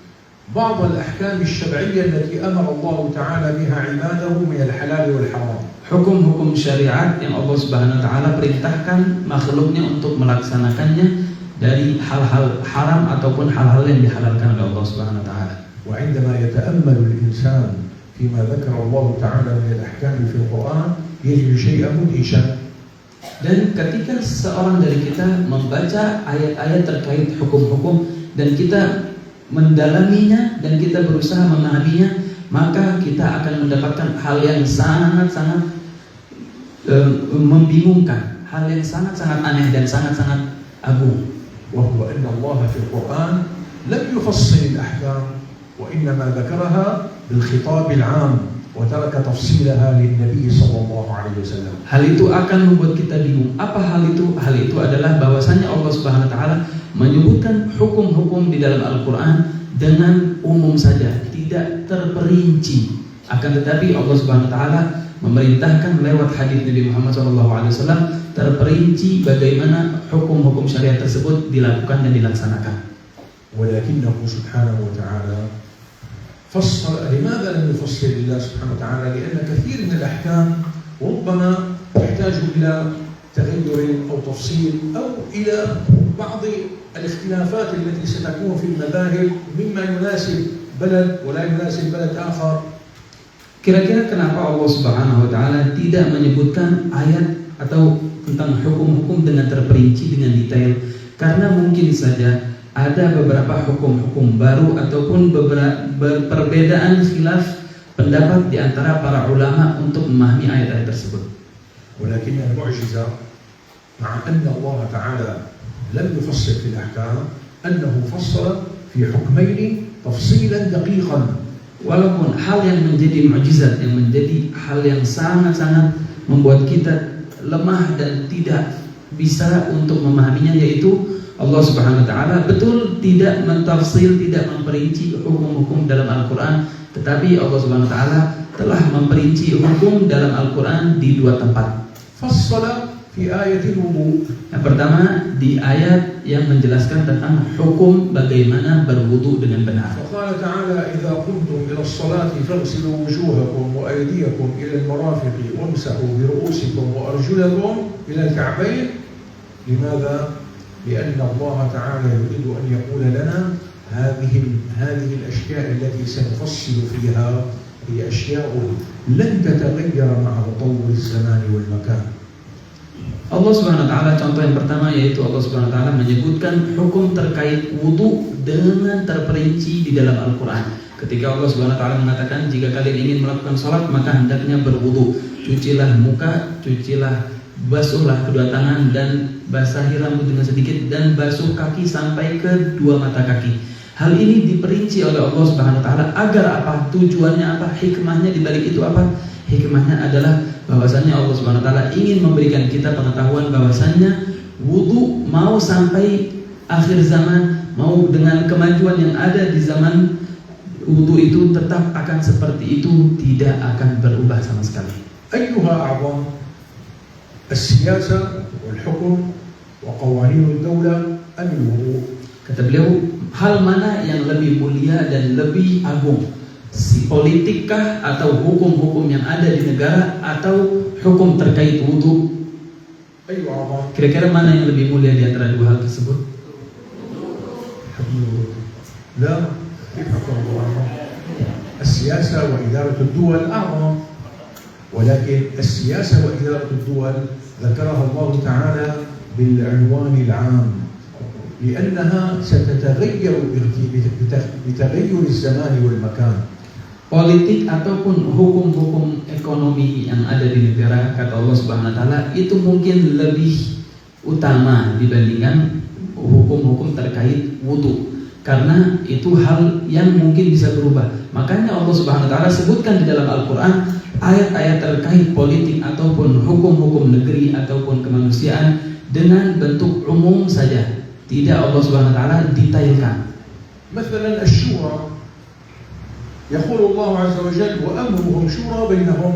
بعض الأحكام الشرعية التي أمر الله تعالى بها عباده من الحلال والحرام. Hukum-hukum syariat yang Allah Subhanahu wa taala perintahkan makhluknya untuk melaksanakannya dari hal-hal haram ataupun hal-hal yang dihalalkan oleh Allah Subhanahu wa taala. وعندما يتأمل الإنسان فيما ذكر الله تعالى من الأحكام في القرآن يجد شيئا مدهشا. Dan ketika seorang dari kita membaca ayat-ayat terkait hukum-hukum dan kita mendalaminya dan kita berusaha memahaminya, maka kita akan mendapatkan hal yang sangat-sangat membingungkan, hal yang sangat-sangat aneh dan sangat-sangat agung. وهو أن الله في القرآن لم يفصل الأحكام وإنما ذكرها بالخطاب العام وترك تفصيلها للنبي صلى الله عليه وسلم. Hal itu akan membuat kita bingung. Apa hal itu? Hal itu adalah bahwasanya Allah Subhanahu wa taala menyebutkan hukum-hukum di dalam Al-Qur'an dengan umum saja, tidak terperinci. Akan tetapi Allah Subhanahu wa taala memerintahkan lewat hadis Nabi Muhammad SAW terperinci bagaimana hukum-hukum syariat tersebut dilakukan dan dilaksanakan. ولكنه سبحانه وتعالى فصل. لماذا لم يفصل الله سبحانه وتعالى؟ لأن كثير من الأحكام ربما تحتاج إلى تغير أو تفصيل أو إلى بعض الاختلافات التي ستكون في المذاهب مما يناسب بلد ولا يناسب بلد آخر. Kira-kira kenapa Allah Subhanahu wa taala tidak menyebutkan ayat atau tentang hukum-hukum dengan terperinci dengan detail? Karena mungkin saja ada beberapa hukum-hukum baru ataupun beberapa perbedaan khilaf pendapat di antara para ulama untuk memahami ayat-ayat tersebut. ولكن المعجزة مع أن الله تعالى لم يفصل في الأحكام أنه فصل في حكمين تفصيلا دقيقا. Walaupun hal yang menjadi mukjizat, yang menjadi hal yang sangat-sangat membuat kita lemah dan tidak bisa untuk memahaminya, yaitu Allah Subhanahu wa taala betul tidak mentafsir, tidak memperinci hukum-hukum dalam Al-Qur'an, tetapi Allah Subhanahu wa taala telah memperinci hukum dalam Al-Qur'an di dua tempat. فصل في آية الوضوء. Yang pertama di ayat yang menjelaskan tentang hukum bagaimana berwudu dengan benar. فقال تعالى إذا قمتم إلى الصلاة فاغسلوا وجوهكم وأيديكم إلى المرافق وامسحوا برؤوسكم وأرجلكم إلى الكعبين. لماذا؟ لأن الله تعالى يريد أن يقول لنا هذه الأشياء التي سنفصل فيها هي أشياء لن تتغير مع تطور الزمان والمكان. Allah Subhanahu wa taala, contoh yang pertama yaitu Allah Subhanahu wa taala menyebutkan hukum terkait wudu dengan terperinci di dalam Al-Qur'an. Ketika Allah Subhanahu wa taala mengatakan jika kalian ingin melakukan salat maka hendaknya berwudu. Cucilah muka, basuhlah kedua tangan dan basahi rambut dengan sedikit dan basuh kaki sampai ke dua mata kaki. Hal ini diperinci oleh Allah Subhanahu wa taala agar apa? Tujuannya apa? Hikmahnya di balik itu apa? Hikmahnya adalah bahwasannya Allah Subhanahu wa taala ingin memberikan kita pengetahuan bahwasannya wudu mau sampai akhir zaman, mau dengan kemajuan yang ada di zaman, wudu itu tetap akan seperti itu, tidak akan berubah sama sekali. أيها أعظم السياسة والحكم وقوانين الدولة أم الوضوء؟ Kata beliau, hal mana yang lebih mulia dan lebih agung? Si politikkah atau hukum-hukum yang ada di negara atau hukum terkait wudu? Kira-kira mana yang lebih mulia di antara dua hal tersebut? لا السياسة وإدارة الدول أعظم، ولكن السياسة وإدارة الدول ذكرها الله تعالى بالعنوان العام لأنها ستتغير بتغير الزمان والمكان. Politik ataupun hukum-hukum ekonomi yang ada di negara, kata Allah Subhanahu wa taala, itu mungkin lebih utama dibandingkan hukum-hukum terkait wudu, karena itu hal yang mungkin bisa berubah. Makanya Allah Subhanahu wa taala sebutkan di dalam Al-Qur'an ayat-ayat terkait politik ataupun hukum-hukum negeri ataupun kemanusiaan dengan bentuk umum saja. Tidak Allah Subhanahu wa taala detailkan. مثلا الشورى يقول الله عز وجل وأمرهم شورى بينهم.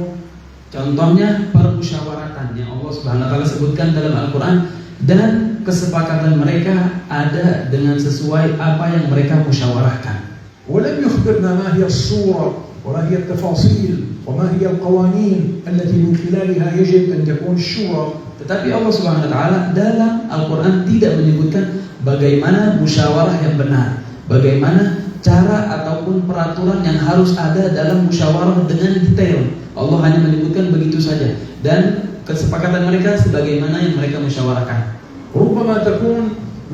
Contohnya permusyawaratan yang Allah Subhanahu wa taala sebutkan dalam Al-Qur'an, dan kesepakatan mereka ada dengan sesuai apa yang mereka musyawarahkan. ولم يخبرنا ما هي الصورة وما هي التفاصيل وما هي القوانين التي من خلالها يجب أن تكون الشورى. Tetapi Allah Subhanahu wa taala dalam Al-Qur'an tidak menyebutkan bagaimana musyawarah yang benar, bagaimana cara ataupun peraturan yang harus ada dalam musyawarah dengan detail. Allah hanya menyebutkan begitu saja, dan kesepakatan mereka sebagaimana yang mereka musyawarahkan. ربما تكون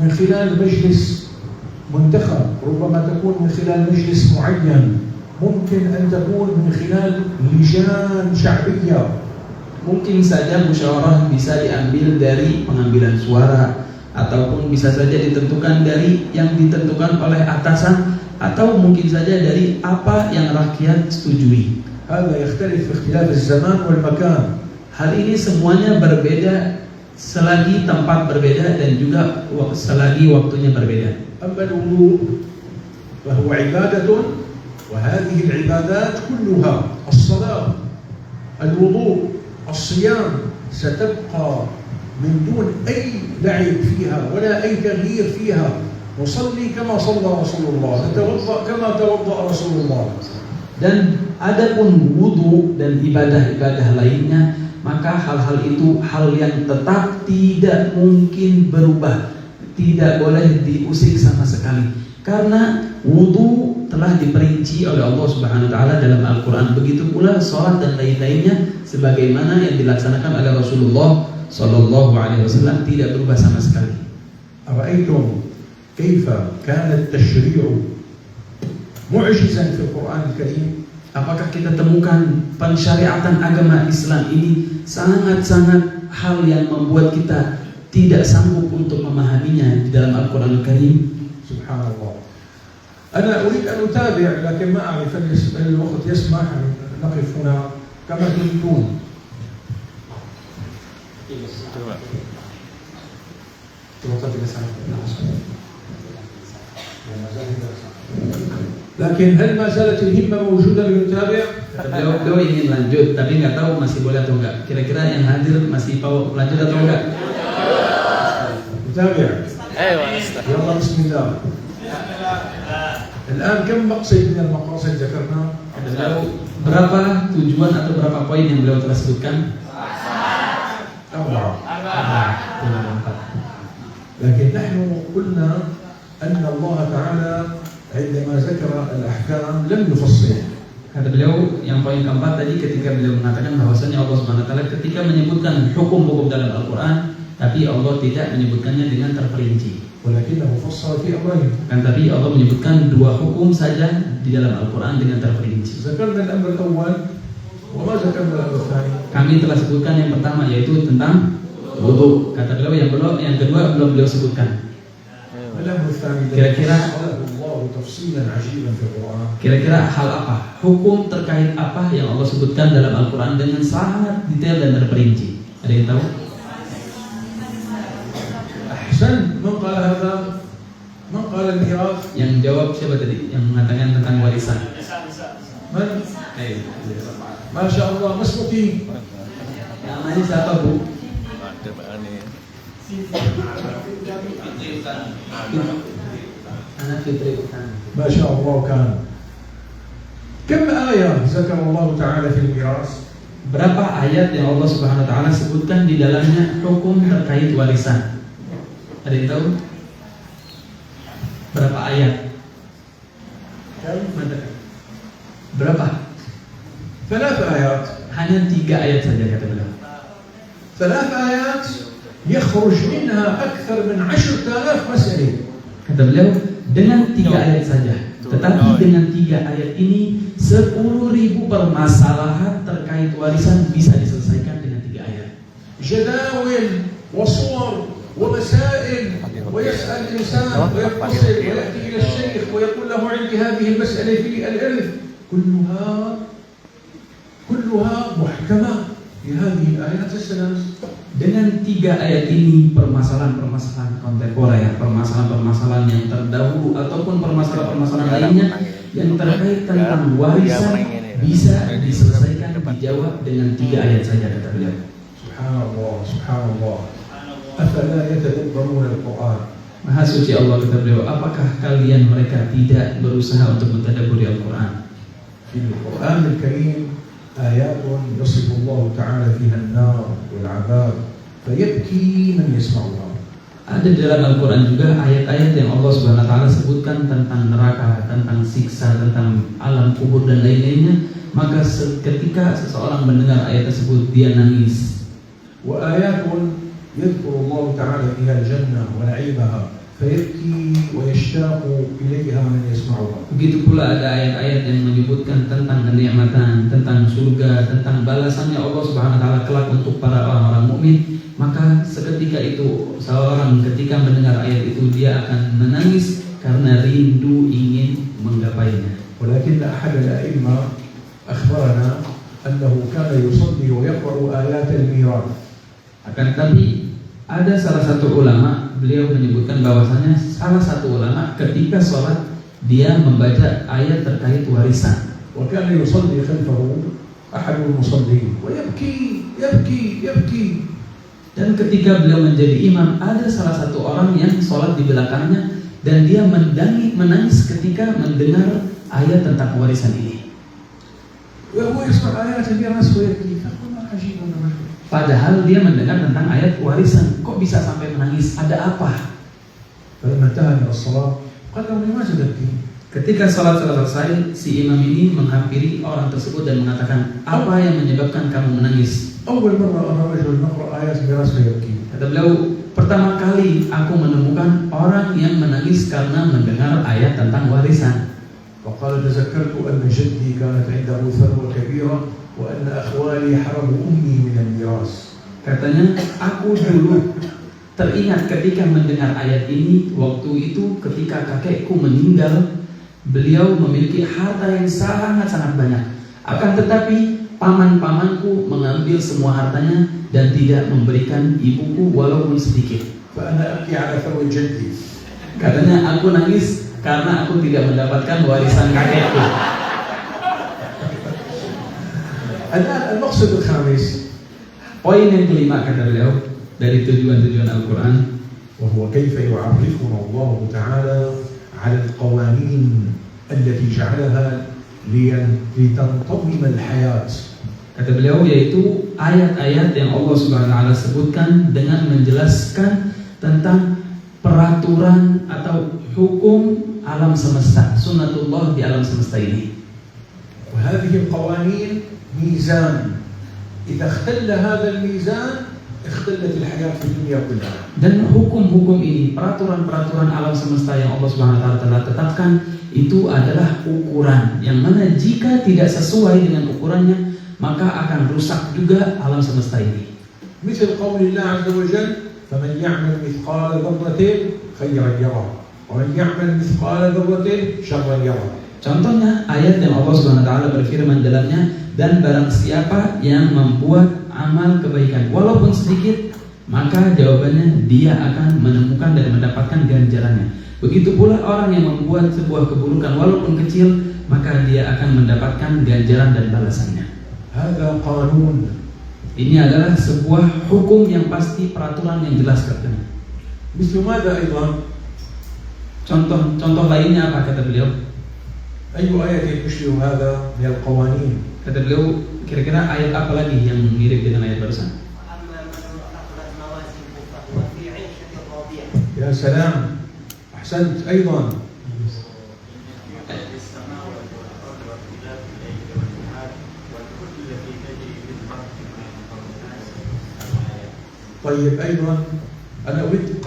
من خلال مجلس منتخب، ربما تكون من خلال مجلس معين، ممكن أن تكون من خلال لجان شعبية. Mungkin saja musyawarah bisa diambil dari pengambilan suara, ataupun bisa saja ditentukan dari yang ditentukan oleh atasan, atau mungkin saja dari apa yang rakyat setujui. هذا يختلف باختلاف الزمان والمكان. Hal ini semuanya berbeda selagi tempat berbeda dan juga selagi waktunya berbeda. أما الوضوء فهو عبادة، وهذه العبادات كلها الصلاة، الوضوء، الصيام ستبقى من دون أي لعب فيها ولا أي تغيير فيها. نصلي كما صلى رسول الله، نتوضأ كما توضأ رسول الله. Dan adapun wudu dan ibadah-ibadah lainnya, maka hal-hal itu hal yang tetap tidak mungkin berubah, tidak boleh diusik sama sekali, karena wudu telah diperinci oleh Allah Subhanahu wa taala dalam Al-Qur'an. Begitu pula salat dan lain-lainnya sebagaimana yang dilaksanakan oleh Rasulullah sallallahu alaihi wasallam tidak berubah sama sekali. أرأيتم كيف كان التشريع معجزا في القرآن الكريم؟ Apakah kita temukan pensyariatan agama Islam ini sangat-sangat hal yang membuat kita tidak sanggup untuk memahaminya di dalam Al-Quran Al-Karim. Subhanallah. أنا أريد أن أتابع لكن ما أعرف الوقت يسمح أن نقف هنا كما تريدون. لكن هل ما زالت الهمة موجودة لنتابع؟ Beliau ingin lanjut, tapi nggak tahu masih boleh atau enggak. Kira-kira yang hadir masih mau lanjut atau enggak? نتابع. يلا بسم الله. الآن كم مقصد من المقاصد ذكرنا؟ Berapa tujuan atau berapa poin yang beliau telah sebutkan? 4. لكن نحن قلنا أن الله تعالى عندما ذكر الأحكام لم يفصل. Kata beliau yang poin keempat tadi ketika beliau mengatakan bahwasanya Allah Subhanahu wa taala ketika menyebutkan hukum-hukum dalam Al-Qur'an, tapi Allah tidak menyebutkannya dengan terperinci. ولكنه فصل في أمرين. Kan tapi Allah menyebutkan 2 hukum saja di dalam Al-Qur'an dengan terperinci. ذكرنا الأمر الأول وما ذكرنا الأمر الثاني. Kami telah sebutkan yang pertama yaitu tentang wudu. Kata beliau yang kedua belum beliau sebutkan. الأمر الثاني Kira-kira الله تفصيلا عجيبا في القرآن. Kira-kira hal apa? Hukum terkait apa yang Allah sebutkan dalam Al-Quran dengan sangat detail dan terperinci? Ada yang tahu? أحسن. من قال هذا؟ من قال الميراث؟ Yang jawab siapa tadi? Yang mengatakan tentang warisan. من؟ ما شاء الله. ما اسمك؟ Namanya siapa, Bu? Anak Fitri Utami. ما شاء الله كان. كم آية ذكر الله تعالى في الميراث؟ Berapa ayat yang Allah Subhanahu wa taala sebutkan di dalamnya hukum terkait warisan? Ada yang tahu? Berapa ayat? Berapa? 3 آيات. Hanya 3 ayat saja kata beliau. 3 آيات يخرج منها أكثر من 10,000 مسألة. Kata beliau dengan 3 ayat saja. Tetapi dengan 3 ayat ini 10.000 permasalahan terkait warisan bisa diselesaikan dengan 3 ayat. جداول وصور ومسائل ويسأل الإنسان ويتصل ويأتي إلى الشيخ ويقول له عندي هذه المسألة في الإرث. كلها محكمة في هذه الآيات الثلاث. Dengan 3 ayat ini permasalahan-permasalahan kontemporer, permasalahan-permasalahan yang terdahulu ataupun permasalahan-permasalahan lainnya yang terkait tentang warisan bisa diselesaikan, dijawab dengan 3 ayat saja kata beliau. Subhanallah, subhanallah. Afala yatadabbaruna al-Qur'an. Maha suci Allah kata beliau, apakah kalian mereka tidak berusaha untuk mentadabburi Al-Qur'an? Di Al-Qur'an Al-Karim آيات يصف الله تعالى فيها النار والعذاب فيبكي من يسمعها. Ada di dalam Al-Quran juga ayat-ayat yang Allah Subhanahu wa taala sebutkan tentang neraka, tentang siksa, tentang alam kubur dan lain-lainnya, maka ketika seseorang mendengar ayat tersebut dia nangis. وآيات يذكر الله تعالى فيها الجنة ونعيمها فيبكي ويشتاق إليها من يسمعها. Begitu pula ada ayat-ayat yang menyebutkan tentang kenikmatan, tentang surga, tentang balasannya Allah Subhanahu wa taala kelak untuk para orang-orang mukmin, maka seketika itu seorang ketika mendengar ayat itu dia akan menangis karena rindu ingin menggapainya. ولكن أحد الأئمة أخبرنا أنه كان يصلي ويقرأ آيات الميراث. Akan tetapi ada salah satu ulama, beliau menyebutkan bahwasanya salah satu ulama ketika sholat dia membaca ayat terkait warisan. وكان يصلي خلفه أحد المصلين ويبكي يبكي يبكي. Dan ketika beliau menjadi imam, ada salah satu orang yang sholat di belakangnya dan dia menangis ketika mendengar ayat tentang warisan ini. وهو يسمع آيات الميراث ويبكي. عجيب. Padahal dia mendengar tentang ayat warisan, kok bisa sampai menangis? Ada apa? فلما انتهى من الصلاة قال له لماذا تبكي؟ Ketika sholat selesai, si imam ini menghampiri orang tersebut dan mengatakan, apa yang menyebabkan kamu menangis? أول مرة أرى رجل نقرأ آيات الميراث فيبكي. Kata beliau, pertama kali aku menemukan orang yang menangis karena mendengar ayat tentang warisan. فقال تذكرت أن جدي كانت عنده ثروة كبيرة وأن أخوالي حرموا أمي من الميراث. Katanya, aku dulu teringat ketika mendengar ayat ini, waktu itu ketika kakekku meninggal, beliau memiliki harta yang sangat-sangat banyak. Akan tetapi paman-pamanku mengambil semua hartanya dan tidak memberikan ibuku walaupun sedikit. فأنا أبكي على ثروة جدي. Katanya aku nangis karena aku tidak mendapatkan warisan kakekku. الآن المقصد الخامس Poin yang kelima kata beliau dari tujuan-tujuan Al-Quran, وهو كيف يعرفنا الله تعالى على القوانين التي جعلها لتنتظم الحياة. kata beliau, yaitu ayat-ayat yang Allah Subhanahu wa taala sebutkan dengan menjelaskan tentang peraturan atau hukum alam semesta, sunnatullah di alam semesta ini. وهذه القوانين ميزان، إذا اختل هذا الميزان اختلت الحياة في الدنيا كلها. Dan hukum-hukum ini, peraturan-peraturan alam semesta yang Allah Subhanahu wa taala telah tetapkan, itu adalah ukuran yang mana jika tidak sesuai dengan ukurannya, maka akan rusak juga alam semesta ini. مثل قول الله عز وجل: فمن يعمل مثقال ذرة خيرا يره ومن يعمل مثقال ذرة شرا يره. Contohnya ayat yang Allah Subhanahu wa taala berfirman dalamnya, dan barang siapa yang membuat amal kebaikan walaupun sedikit, maka jawabannya dia akan menemukan dan mendapatkan ganjarannya. Begitu pula orang yang membuat sebuah keburukan walaupun kecil, maka dia akan mendapatkan ganjaran dan balasannya. هذا قانون. Ini adalah sebuah hukum yang pasti, peraturan yang jelas katanya. مثل ماذا أيضا؟ Contoh lainnya apa kata beliau? أي آية تشبه هذا من القوانين؟ Kata beliau, kira-kira ayat apa lagi yang mirip dengan ayat barusan? يا سلام، أحسنت أيضا. طيب أيضا أنا أريد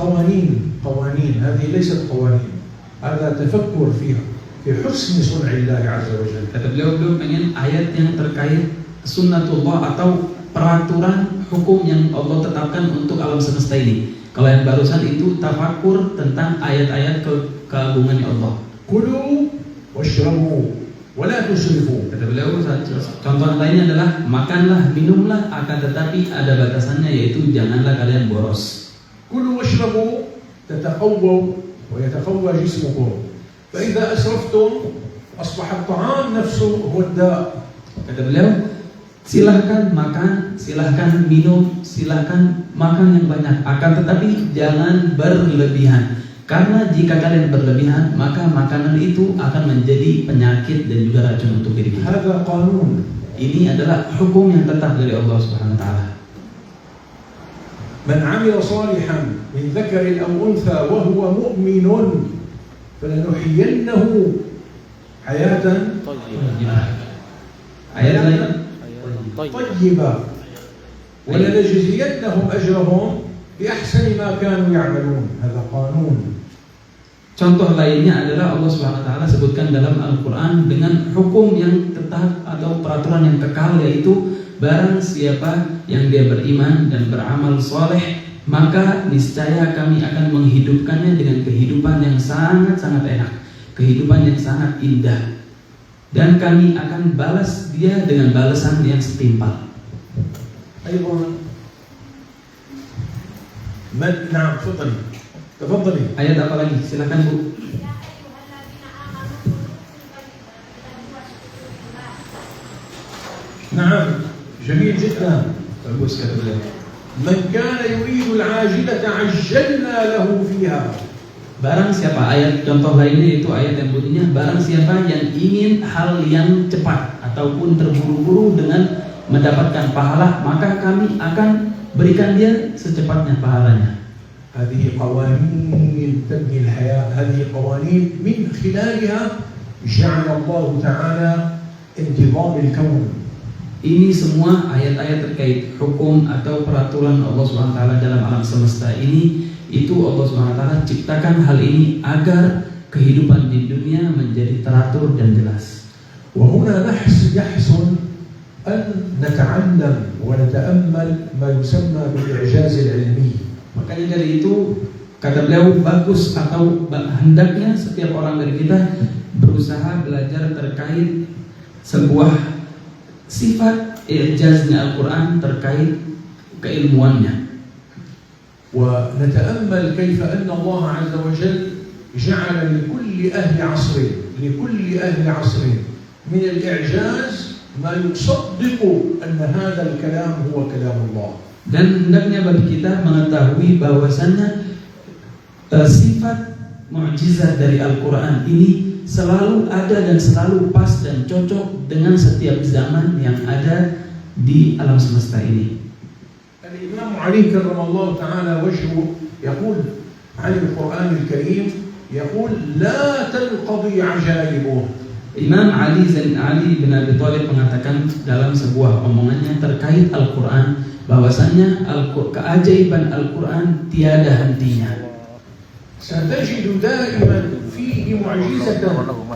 قوانين هذه ليست قوانين، هذا تفكر فيها في حسن صنع الله عز وجل. Kata beliau pengen ayat yang terkait sunnatullah atau peraturan hukum yang Allah tetapkan untuk alam semesta ini. Kalau yang barusan itu tafakur tentang ayat-ayat keagungannya Allah. Kulu washrabu wala tusrifu. Kata beliau, contoh lainnya adalah makanlah, minumlah, akan tetapi ada batasannya, yaitu janganlah kalian boros. Kulu washrabu tataqawwaw wa yataqawwa jismukum. فإذا أسرفتم أصبح الطعام نفسه هو الداء. Kata beliau, silahkan makan, silahkan minum, silahkan makan yang banyak, akan tetapi jangan berlebihan. Karena jika kalian berlebihan, maka makanan itu akan menjadi penyakit dan juga racun untuk diri kita. هذا قانون. Ini adalah hukum yang tetap dari Allah Subhanahu wa taala. من عمل صالحا من ذكر أو أنثى وهو مؤمن فلنحيينه حياة Ayat lain, طيبة ولنجزينهم أجرهم بأحسن ما كانوا يعملون. هذا قانون. contoh lainnya adalah Allah Subhanahu wa taala sebutkan dalam Al-Qur'an dengan hukum yang tetap atau peraturan yang kekal, yaitu barang siapa yang dia beriman dan beramal soleh, maka niscaya kami akan menghidupkannya dengan kehidupan yang sangat-sangat enak, kehidupan yang sangat indah, dan kami akan balas dia dengan balasan yang setimpal. أيضا نعم تفضلي. Ayat apa lagi? Silakan Bu. نعم جميل جدا. Bagus kata beliau. من كان يريد العاجلة عجلنا له فيها. Barang siapa, ayat contoh lainnya itu ayat yang bunyinya, barang siapa yang ingin hal yang cepat ataupun terburu-buru dengan mendapatkan pahala, maka kami akan berikan dia secepatnya pahalanya. هذه قوانين تبني الحياة، هذه قوانين من خلالها جعل الله تعالى انتظام الكون. Ini semua ayat-ayat terkait hukum atau peraturan Allah SWT dalam alam semesta ini, itu Allah SWT ciptakan hal ini agar kehidupan di dunia menjadi teratur dan jelas. وهنا يحسن أن نتعلم ونتأمل ما يسمى بالإعجاز العلمي. Makanya dari itu kata beliau bagus atau hendaknya setiap orang dari kita berusaha belajar terkait sebuah sifat i'jaznya Al-Quran terkait keilmuannya. ونتأمل كيف أن الله عز وجل جعل لكل أهل عصر من الإعجاز ما يصدق أن هذا الكلام هو كلام الله. Dan hendaknya bagi kita mengetahui bahwasannya sifat mukjizat dari Al-Quran ini selalu ada dan selalu pas dan cocok dengan setiap zaman yang ada di alam semesta ini. الإمام علي كرم الله تعالى وجهه يقول عن القرآن الكريم يقول لا تنقضي عجائبه. Imam Ali bin Abi Thalib mengatakan dalam sebuah omongannya terkait Al-Quran bahwasanya keajaiban Al-Quran tiada hentinya. ستجد دائما فيه معجزة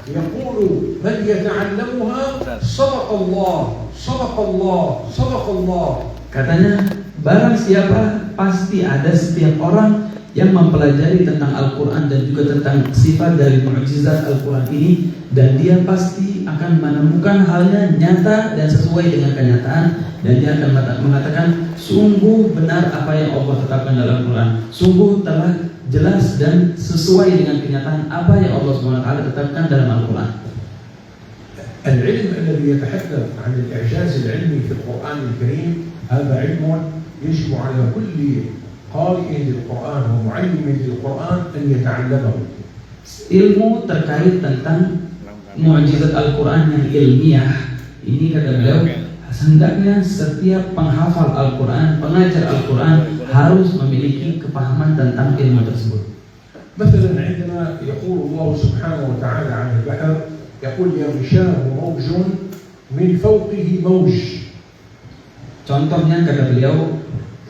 يقول من يتعلمها صدق الله صدق الله صدق الله. Katanya barang siapa pasti ada setiap orang yang mempelajari tentang Al-Quran dan juga tentang sifat dari mukjizat Al-Quran ini, dan dia pasti akan menemukan halnya nyata dan sesuai dengan kenyataan, dan dia akan mengatakan sungguh benar apa yang Allah tetapkan dalam Al-Quran, sungguh telah jelas dan sesuai dengan kenyataan apa yang Allah SWT tetapkan dalam Al-Quran. العلم الذي يتحدث عن الإعجاز العلمي في القرآن الكريم هذا علم يجب على كل قارئ للقرآن ومعلم للقرآن أن يتعلمه. Ilmu terkait tentang mukjizat Al-Quran yang ilmiah ini kata beliau hendaknya setiap penghafal Al-Quran, pengajar Al-Quran harus memiliki kepahaman tentang ilmu tersebut. مثلا عندما يقول الله سبحانه وتعالى عن البحر يقول يغشاه موج من فوقه موج. Contohnya kata beliau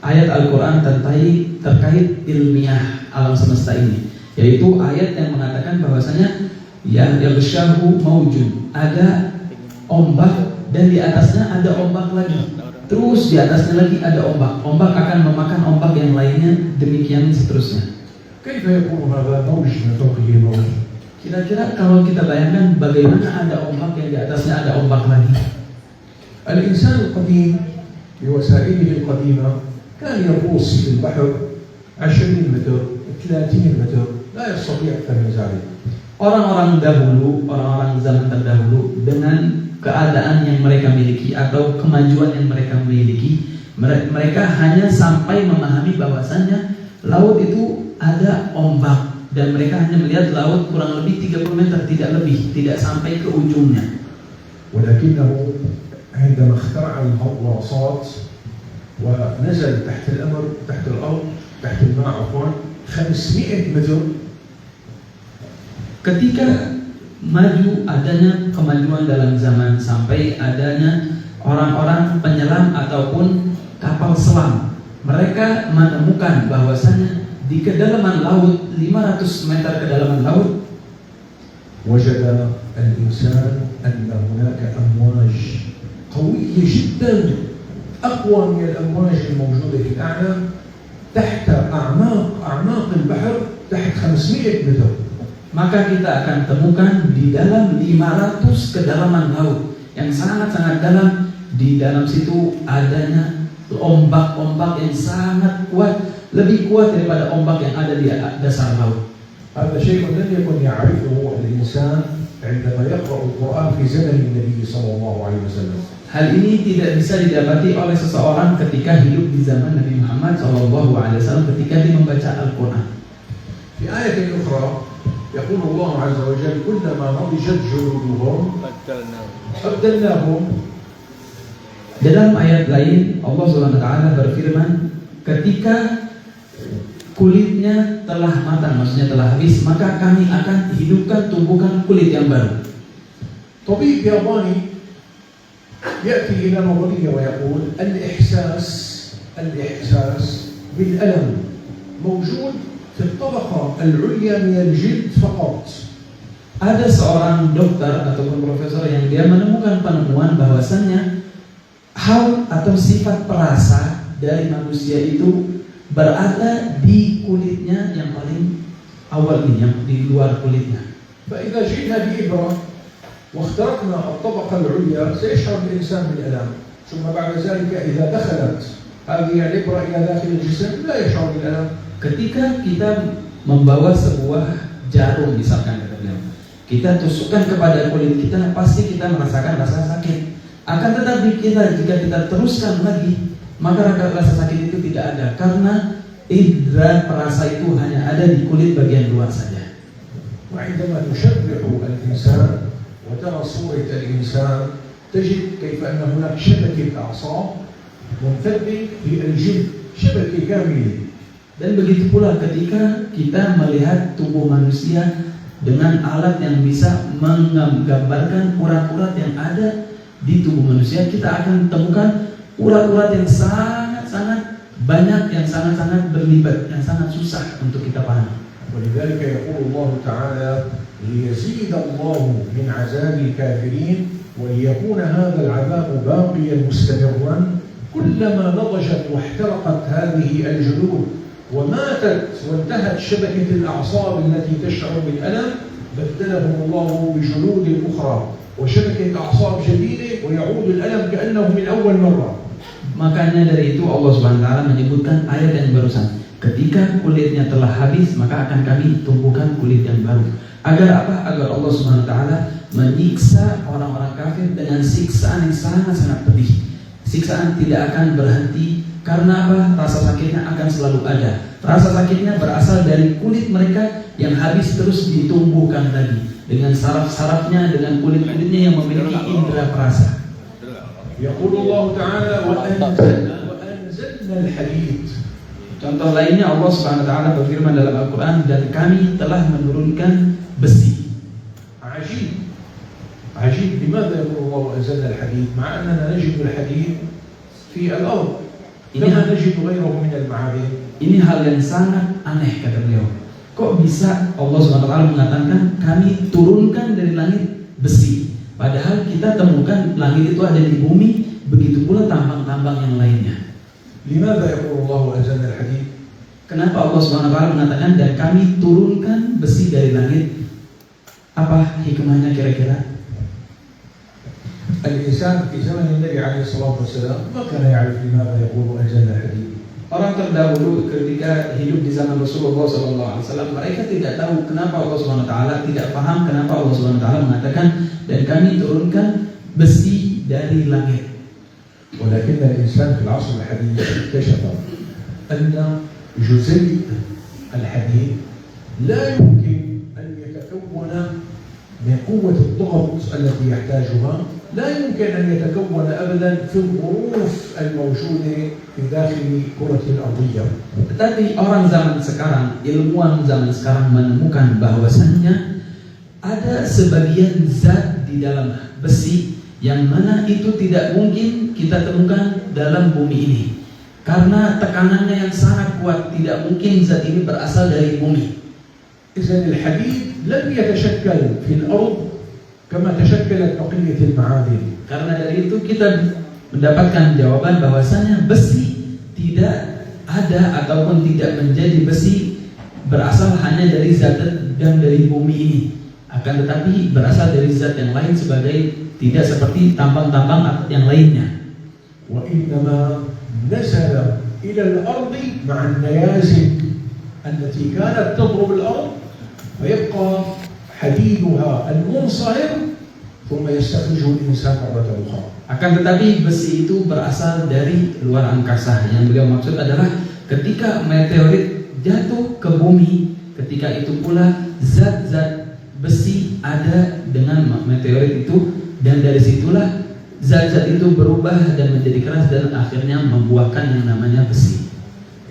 ayat Al-Quran terkait ilmiah alam semesta ini, yaitu ayat yang mengatakan bahwasanya ya yaghshahu maujun, ada ombak dan di atasnya ada ombak lagi, terus di atasnya lagi ada ombak, ombak akan memakan ombak yang lainnya, demikian seterusnya. كيف يكون هذا موج من فوقه موج؟ Kira-kira kalau kita bayangkan bagaimana ada ombak yang di atasnya ada ombak lagi. الإنسان القديم بوسائله القديمة كان يغوص في البحر 20 متر 30 متر لا يستطيع أكثر من ذلك. Orang-orang dahulu, orang-orang zaman terdahulu dengan keadaan yang mereka miliki atau kemajuan yang mereka miliki, mereka hanya sampai memahami bahwasannya laut itu ada ombak, dan mereka hanya melihat laut kurang lebih 30 meter, tidak lebih, tidak sampai ke ujungnya. ولكنه عندما اخترع الغواصات ونزل تحت الأرض تحت الماء 500 متر. Ketika maju adanya kemajuan dalam zaman sampai adanya orang-orang penyelam ataupun kapal selam, mereka menemukan bahwasanya di kedalaman laut 500 meter kedalaman laut وجد الإنسان أن هناك أمواج قوية جدا أقوى من الأمواج الموجودة في الأعلى تحت أعماق البحر تحت 500 متر. Maka kita akan temukan di dalam 500 kedalaman laut yang sangat-sangat dalam, di dalam situ adanya ombak-ombak yang sangat kuat, lebih kuat daripada ombak yang ada di dasar laut. هذا شيء لم يكن يعرفه الإنسان عندما يقرأ القرآن في زمن النبي صلى الله عليه وسلم. Hal ini tidak bisa didapati oleh seseorang ketika hidup di zaman Nabi Muhammad SAW ketika dia membaca Al-Quran. في آية أخرى يقول الله عز وجل كلما نضجت جلودهم بدلناهم. Dalam ayat lain Allah SWT berfirman, ketika kulitnya telah matang, maksudnya telah habis, maka kami akan hidupkan, tumbuhkan kulit yang baru. طبيب ياباني يأتي إلى نظرية ويقول الإحساس بالألم موجود في الطبقة العليا من الجلد فقط. Ada seorang dokter ataupun profesor yang dia menemukan penemuan bahwasannya hal atau sifat perasa dari manusia itu berada di kulitnya yang paling awal ini, yang di luar kulitnya. فإذا جئنا بإبرة واخترقنا الطبقة العليا سيشعر الإنسان بالألم، ثم بعد ذلك إذا دخلت هذه الإبرة إلى داخل الجسم لا يشعر بالألم. Ketika kita membawa sebuah jarum misalkan kata beliau, kita tusukkan kepada kulit kita, pasti kita merasakan rasa sakit. Akan tetapi jika kita teruskan lagi, maka rasa sakit itu tidak ada, karena indera perasa itu hanya ada di kulit bagian luar saja. وعندما تشرح الإنسان وترى صورة الإنسان تجد كيف أن هناك شبكة أعصاب ممتدة في الجلد، شبكة كاملة. Dan begitu pula ketika kita melihat tubuh manusia dengan alat yang bisa menggambarkan urat-urat yang ada di tubuh manusia, kita akan temukan urat-urat yang sangat-sangat banyak, yang sangat-sangat berlibat, yang sangat susah untuk kita pahami. ولذلك يقول الله تعالى ليزيد الله من عذاب الكافرين وليكون هذا العذاب باقيا مستمرا كلما نضجت واحترقت هذه الجلود وماتت وانتهت شبكة الأعصاب التي تشعر بالألم بدلهم الله بجلود أخرى وشبكة أعصاب جديدة ويعود الألم كأنه من أول مرة. Makanya dari itu Allah Subhanahu wa taala menyebutkan ayat yang barusan, ketika kulitnya telah habis maka akan kami tumbuhkan kulit yang baru. Agar apa? Agar Allah Subhanahu wa taala menyiksa orang-orang kafir dengan siksaan yang sangat-sangat pedih. Siksaan tidak akan berhenti. Karena apa? Rasa sakitnya akan selalu ada. Rasa sakitnya berasal dari kulit mereka yang habis terus ditumbuhkan lagi, dengan saraf-sarafnya, dengan kulit-kulitnya yang memiliki indera perasa. يقول الله تعالى وأنزلنا الحديد. Contoh lainnya Allah Subhanahu wa taala berfirman dalam Al-Qur'an, dan kami telah menurunkan besi. عجيب لماذا يقول الله وأنزلنا الحديد مع أننا نجد الحديد في الأرض كما نجد غيره من المعادن. Ini hal yang sangat aneh kata beliau. Kok bisa Allah Subhanahu wa taala mengatakan kami turunkan dari langit besi, padahal kita temukan langit itu ada di bumi, begitu pula tambang-tambang yang lainnya. لماذا يقول الله وأنزلنا الحديد؟ Kenapa Allah Subhanahu wa taala mengatakan dan kami turunkan besi dari langit? Apa hikmahnya kira-kira? الإنسان في زمن النبي عليه الصلاة والسلام ما كان يعرف لماذا يقول وأنزلنا الحديد. Orang terdahulu ketika hidup di zaman Rasulullah SAW, mereka tidak tahu kenapa Allah Subhanahu wa taala, tidak paham kenapa Allah Subhanahu wa taala mengatakan dan kami turunkan besi dari langit. ولكن الإنسان في العصر الحديث اكتشف أن جزيء الحديد لا يمكن أن يتكون من قوة الضغط التي يحتاجها، لا يمكن أن يتكون أبدا في الظروف الموجودة في داخل كرة الأرضية. Tetapi orang zaman sekarang, ilmuwan zaman sekarang menemukan bahwasannya ada sebagian zat di dalam besi yang mana itu tidak mungkin kita temukan dalam bumi ini, karena tekanannya yang sangat kuat. Tidak mungkin zat ini berasal dari bumi. إذن الحديد لم يتشكل في الأرض كما تشكلت بقية المعادن. Karena dari itu kita mendapatkan jawaban bahwasanya besi tidak ada ataupun tidak menjadi besi berasal hanya dari zat dan dari bumi ini, akan tetapi berasal dari zat yang lain sebagai tidak seperti tambang-tambang yang lainnya. وإنما نزل إلى الأرض مع النيازك التي كانت تضرب الأرض فيبقى حديدها المنصهر ثم يستخرجه الإنسان مرة أخرى. Akan tetapi besi itu berasal dari luar angkasa. Yang beliau maksud adalah ketika meteorit jatuh ke bumi, ketika itu pula zat-zat besi ada dengan meteorit itu, dan dari situlah zat-zat itu berubah dan menjadi keras dan akhirnya membuahkan yang namanya besi.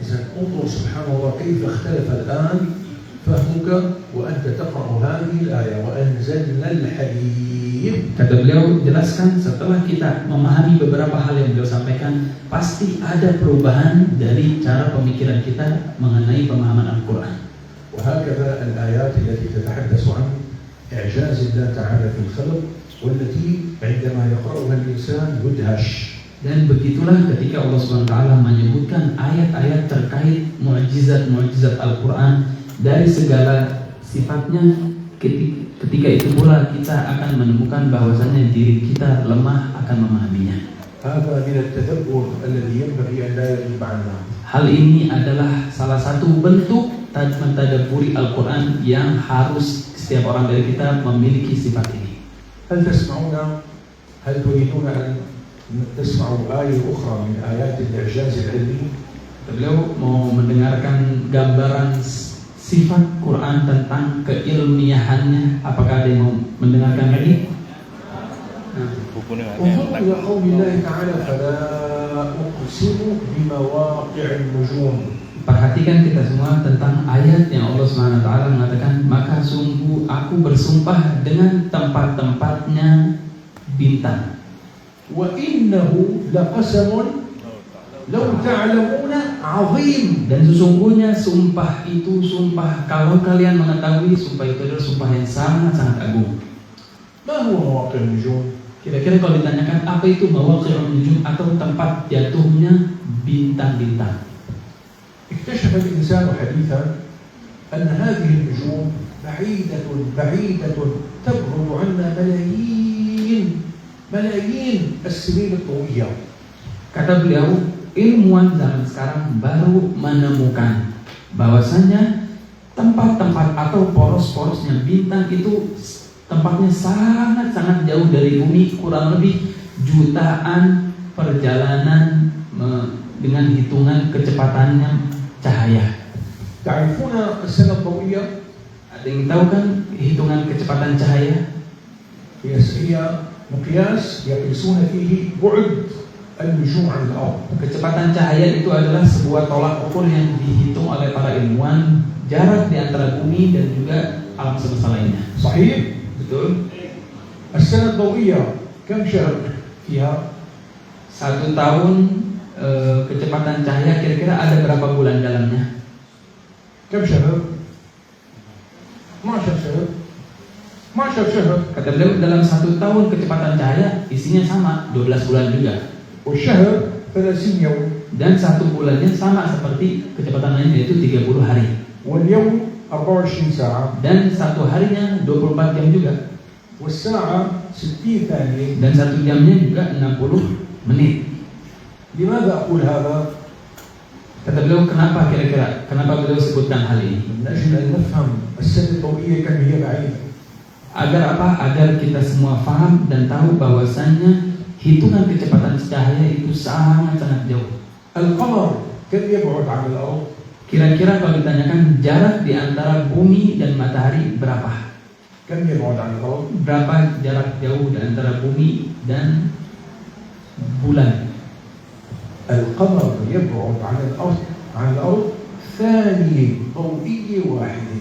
إذا انظر سبحان الله كيف اختلف الآن فهمك وأنت تقرأ هذه الآية وأنزلنا الحديد. Kata beliau, jelaskan setelah kita memahami beberapa hal yang beliau sampaikan, pasti ada perubahan dari cara pemikiran kita mengenai pemahaman Al-Quran. وهكذا الآيات التي تتحدث عن إعجاز الله تعالى في الخلق والتي عندما يقرأها الإنسان يدهش Dan begitulah ketika Allah SWT menyebutkan ayat-ayat terkait mukjizat-mukjizat Al-Quran dari segala sifatnya, ketika itu pula kita akan menemukan bahwasannya diri kita lemah akan memahaminya. Hal ini adalah salah satu bentuk mentadabburi Al-Quran yang harus setiap orang dari kita memiliki sifat ini. هل تريدون أن تسمعوا آية أخرى من آيات الإعجاز العلمي؟ Beliau mau mendengarkan gambaran sifat Quran tentang keilmiahannya. Apakah ada yang mau mendengarkan lagi? انظروا إلى قول الله تعالى فلا أقسم بمواقع النجوم. Perhatikan kita semua tentang ayat yang Allah SWT mengatakan, maka sungguh aku bersumpah dengan tempat-tempatnya bintang. وَإِنَّهُ لَقَسَمٌ لَوْ تَعْلَمُونَ عَظِيمٌ. Dan sesungguhnya sumpah itu sumpah, kalau kalian mengetahui, sumpah itu adalah sumpah yang sangat-sangat agung. ما هو مواقع النجوم؟ Kira-kira kalau ditanyakan apa itu mawaqi'un nujum atau tempat jatuhnya bintang-bintang. اكتشف الإنسان حديثا أن هذه النجوم بعيدة تبعد عنا ملايين السنين الضوئية. Kata beliau, ilmuwan zaman sekarang baru menemukan bahwasanya tempat-tempat atau poros-porosnya bintang itu tempatnya sangat-sangat jauh dari bumi, kurang lebih jutaan perjalanan dengan hitungan kecepatannya cahaya. تعرفون السنة الضوئية؟ Ada yang tahu kan hitungan kecepatan cahaya? هي مقياس يقيسون فيه بعد النجوم عن الأرض. Kecepatan cahaya itu adalah sebuah tolak ukur yang dihitung oleh para ilmuwan jarak di antara bumi dan juga alam semesta lainnya. صحيح؟ Betul. السنة الضوئية كم شهر فيها؟ 1 tahun kecepatan cahaya kira-kira ada berapa bulan dalamnya? كم شهر؟ 12 شهر. 12 شهر. Kata beliau dalam 1 tahun kecepatan cahaya isinya sama 12 bulan juga. والشهر 30 يوم. Dan 1 bulannya sama seperti kecepatan lainnya, yaitu 30 hari. واليوم 24 ساعة. Dan 1 harinya 24 jam juga. والساعة 60 ثانية. Dan 1 jamnya juga 60 menit. لماذا أقول هذا؟ Kata beliau, kenapa kira-kira? Kenapa beliau sebutkan hal ini? من أجل أن نفهم السنة الضوئية كم هي بعيدة. Agar apa? Agar kita semua paham dan tahu bahwasannya hitungan kecepatan cahaya itu sangat-sangat jauh. القمر كم يبعد عن الأرض؟ Kira-kira kalau ditanyakan jarak di antara bumi dan matahari berapa? كم يبعد عن الأرض؟ Berapa jarak jauh di antara bumi dan bulan? القمر يبعد عن الأرض ثانية ضوئية واحدة.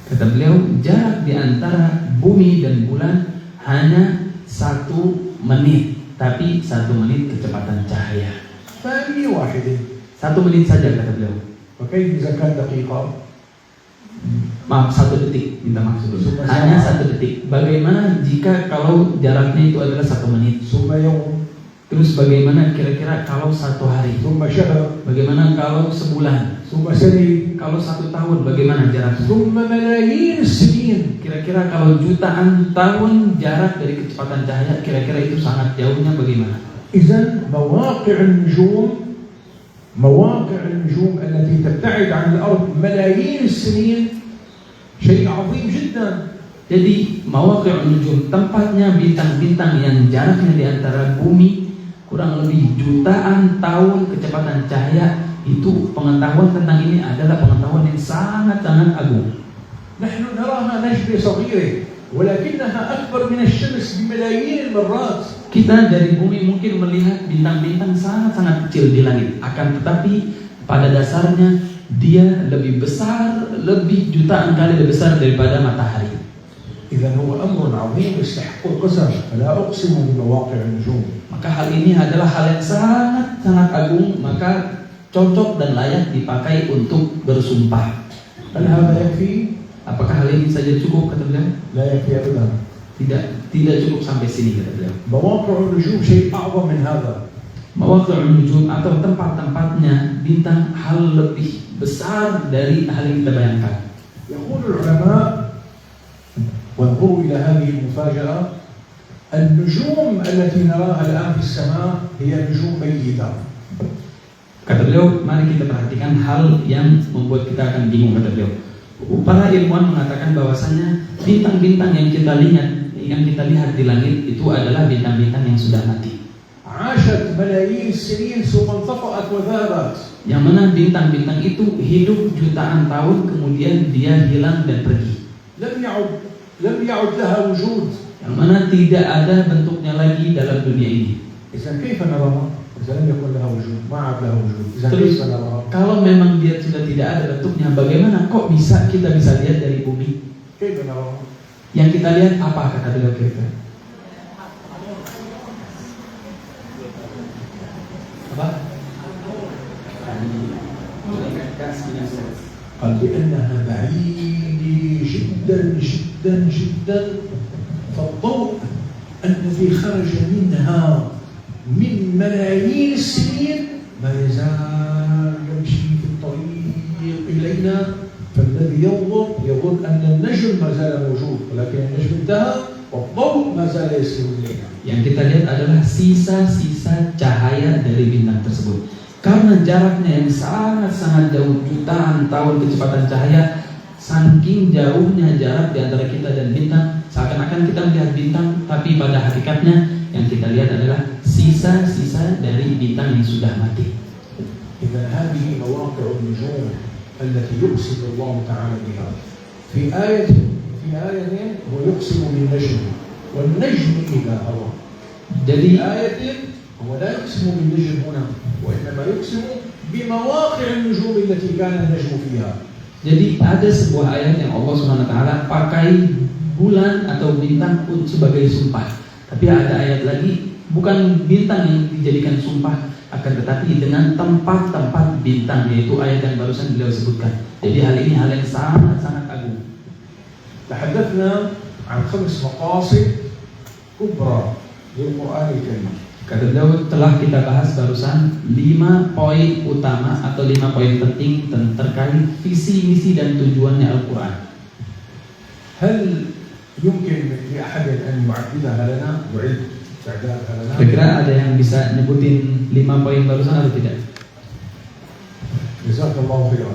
Kata beliau, jarak di antara bumi dan bulan hanya 1 menit, tapi 1 menit kecepatan cahaya. ثانية واحدة. 1 menit saja kata beliau. وكيف إذا كان دقيقة؟ Maaf, 1 detik, minta maksud dulu. Hanya 1 detik. Bagaimana jika kalau jaraknya itu adalah 1 menit? ثم يوم. Terus bagaimana kira-kira kalau 1 hari? ثم شهر. Bagaimana kalau sebulan? ثم سنة. Kalau 1 tahun bagaimana jaraknya? ثم ملايين السنين. Kira-kira kalau jutaan tahun jarak dari kecepatan cahaya, kira-kira itu sangat jauhnya bagaimana? إذن مواقع النجوم التي تبتعد عن الأرض ملايين السنين شيء عظيم جدا. Jadi mawaqi'un nujum, tempatnya bintang-bintang yang jaraknya di antara bumi kurang lebih jutaan tahun kecepatan cahaya, itu pengetahuan tentang ini adalah pengetahuan yang sangat-sangat agung. نحن نراها نجمة صغيرة ولكنها أكبر من الشمس بملايين المرات. Kita dari bumi mungkin melihat bintang-bintang sangat-sangat kecil di langit, akan tetapi pada dasarnya dia lebih besar, lebih jutaan kali lebih besar daripada matahari. إذن هو أمر عظيم يستحق القسم فلا أقسم بمواقع النجوم. Maka hal ini adalah hal yang sangat-sangat agung, maka cocok dan layak dipakai untuk bersumpah. هل هذا يكفي؟ Apakah hal ini saja cukup kata beliau? لا يكفي أبدا. Tidak cukup sampai sini kata beliau. مواقع النجوم شيء أعظم من هذا. mawadhi'un nujum atau tempat-tempatnya bintang hal lebih besar dari hal yang kita bayangkan. يقول العلماء وانظروا إلى هذه المفاجأة النجوم التي نراها الآن في السماء هي نجوم ميتة. Kata beliau, mari kita perhatikan hal yang membuat kita akan bingung. Kata beliau, para ilmuwan mengatakan bahwasanya bintang-bintang yang kita lihat di langit itu adalah bintang-bintang yang sudah mati. عاشت ملايين السنين ثم انطفأت وذهبت. Yang mana bintang-bintang itu hidup jutaan tahun kemudian dia hilang dan pergi. لم يعد لها وجود. Yang mana tidak ada bentuknya lagi dalam dunia ini. إذا كيف نراها؟ إذا لم يكن لها وجود ما عاد لها وجود. إذا Terus, كيف نراها؟ kalau memang dia sudah tidak ada bentuknya, bagaimana kok kita bisa lihat dari bumi? كيف نراها؟ Yang kita lihat apa, kata beliau kira-kira? Apa? قال بأنها بعيدة جدا جدا جدا، فالضوء الذي خرج منها من ملايين السنين ما يزال يمشي في الطريق إلينا، فالذي ينظر يظن أن النجم ما زال موجود ولكن النجم انتهى والضوء ما زال يسير إلينا. Yang kita lihat adalah sisa-sisa cahaya dari bintang tersebut. Karena jaraknya yang sangat-sangat jauh, jutaan tahun kecepatan cahaya, saking jauhnya jarak di antara kita dan bintang, seakan-akan kita melihat bintang, tapi pada hakikatnya yang kita lihat adalah sisa-sisa dari bintang yang sudah mati. إذا هذه مواقع النجوم التي يقسم الله تعالى بها. في آية هو يقسم بالنجم والنجم إذا هوى. Jadi في آية هو لا يقسم بالنجم هنا وإنما يقسم بمواقع النجوم التي كان النجم فيها. Jadi ada sebuah ayat yang Allah Subhanahu wa taala pakai bulan atau bintang sebagai sumpah. Tapi ada ayat lagi bukan bintang yang dijadikan sumpah, akan tetapi dengan tempat-tempat bintang, yaitu ayat yang barusan beliau sebutkan. Jadi hal ini hal yang sangat-sangat agung. تحدثنا عن 5 مقاصد كبرى للقرآن الكريم. Kata beliau, telah kita bahas barusan 5 poin utama atau 5 poin penting terkait visi, misi dan tujuannya Al-Quran. هل يمكن لأحد أن يعدلها لنا ويعيد إعدادها لنا؟ Kira-kira ada yang bisa nyebutin 5 poin barusan atau tidak? جزاك الله خيرا.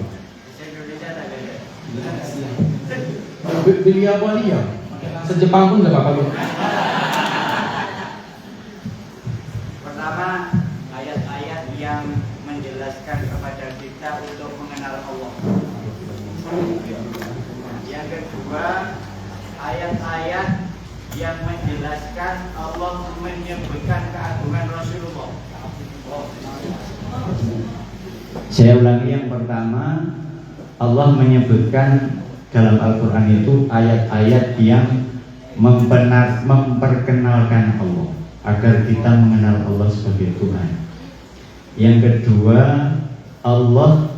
باليابانية. Sejepang pun nggak apa-apa, Bu. Pertama, ayat-ayat yang menjelaskan kepada kita untuk mengenal Allah. Yang kedua, ayat-ayat yang menjelaskan Allah menyebutkan keagungan Rasulullah. Saya ulangi, yang pertama, Allah menyebutkan dalam Al-Quran itu ayat-ayat yang memperkenalkan Allah, agar kita mengenal Allah sebagai Tuhan. Yang kedua, Allah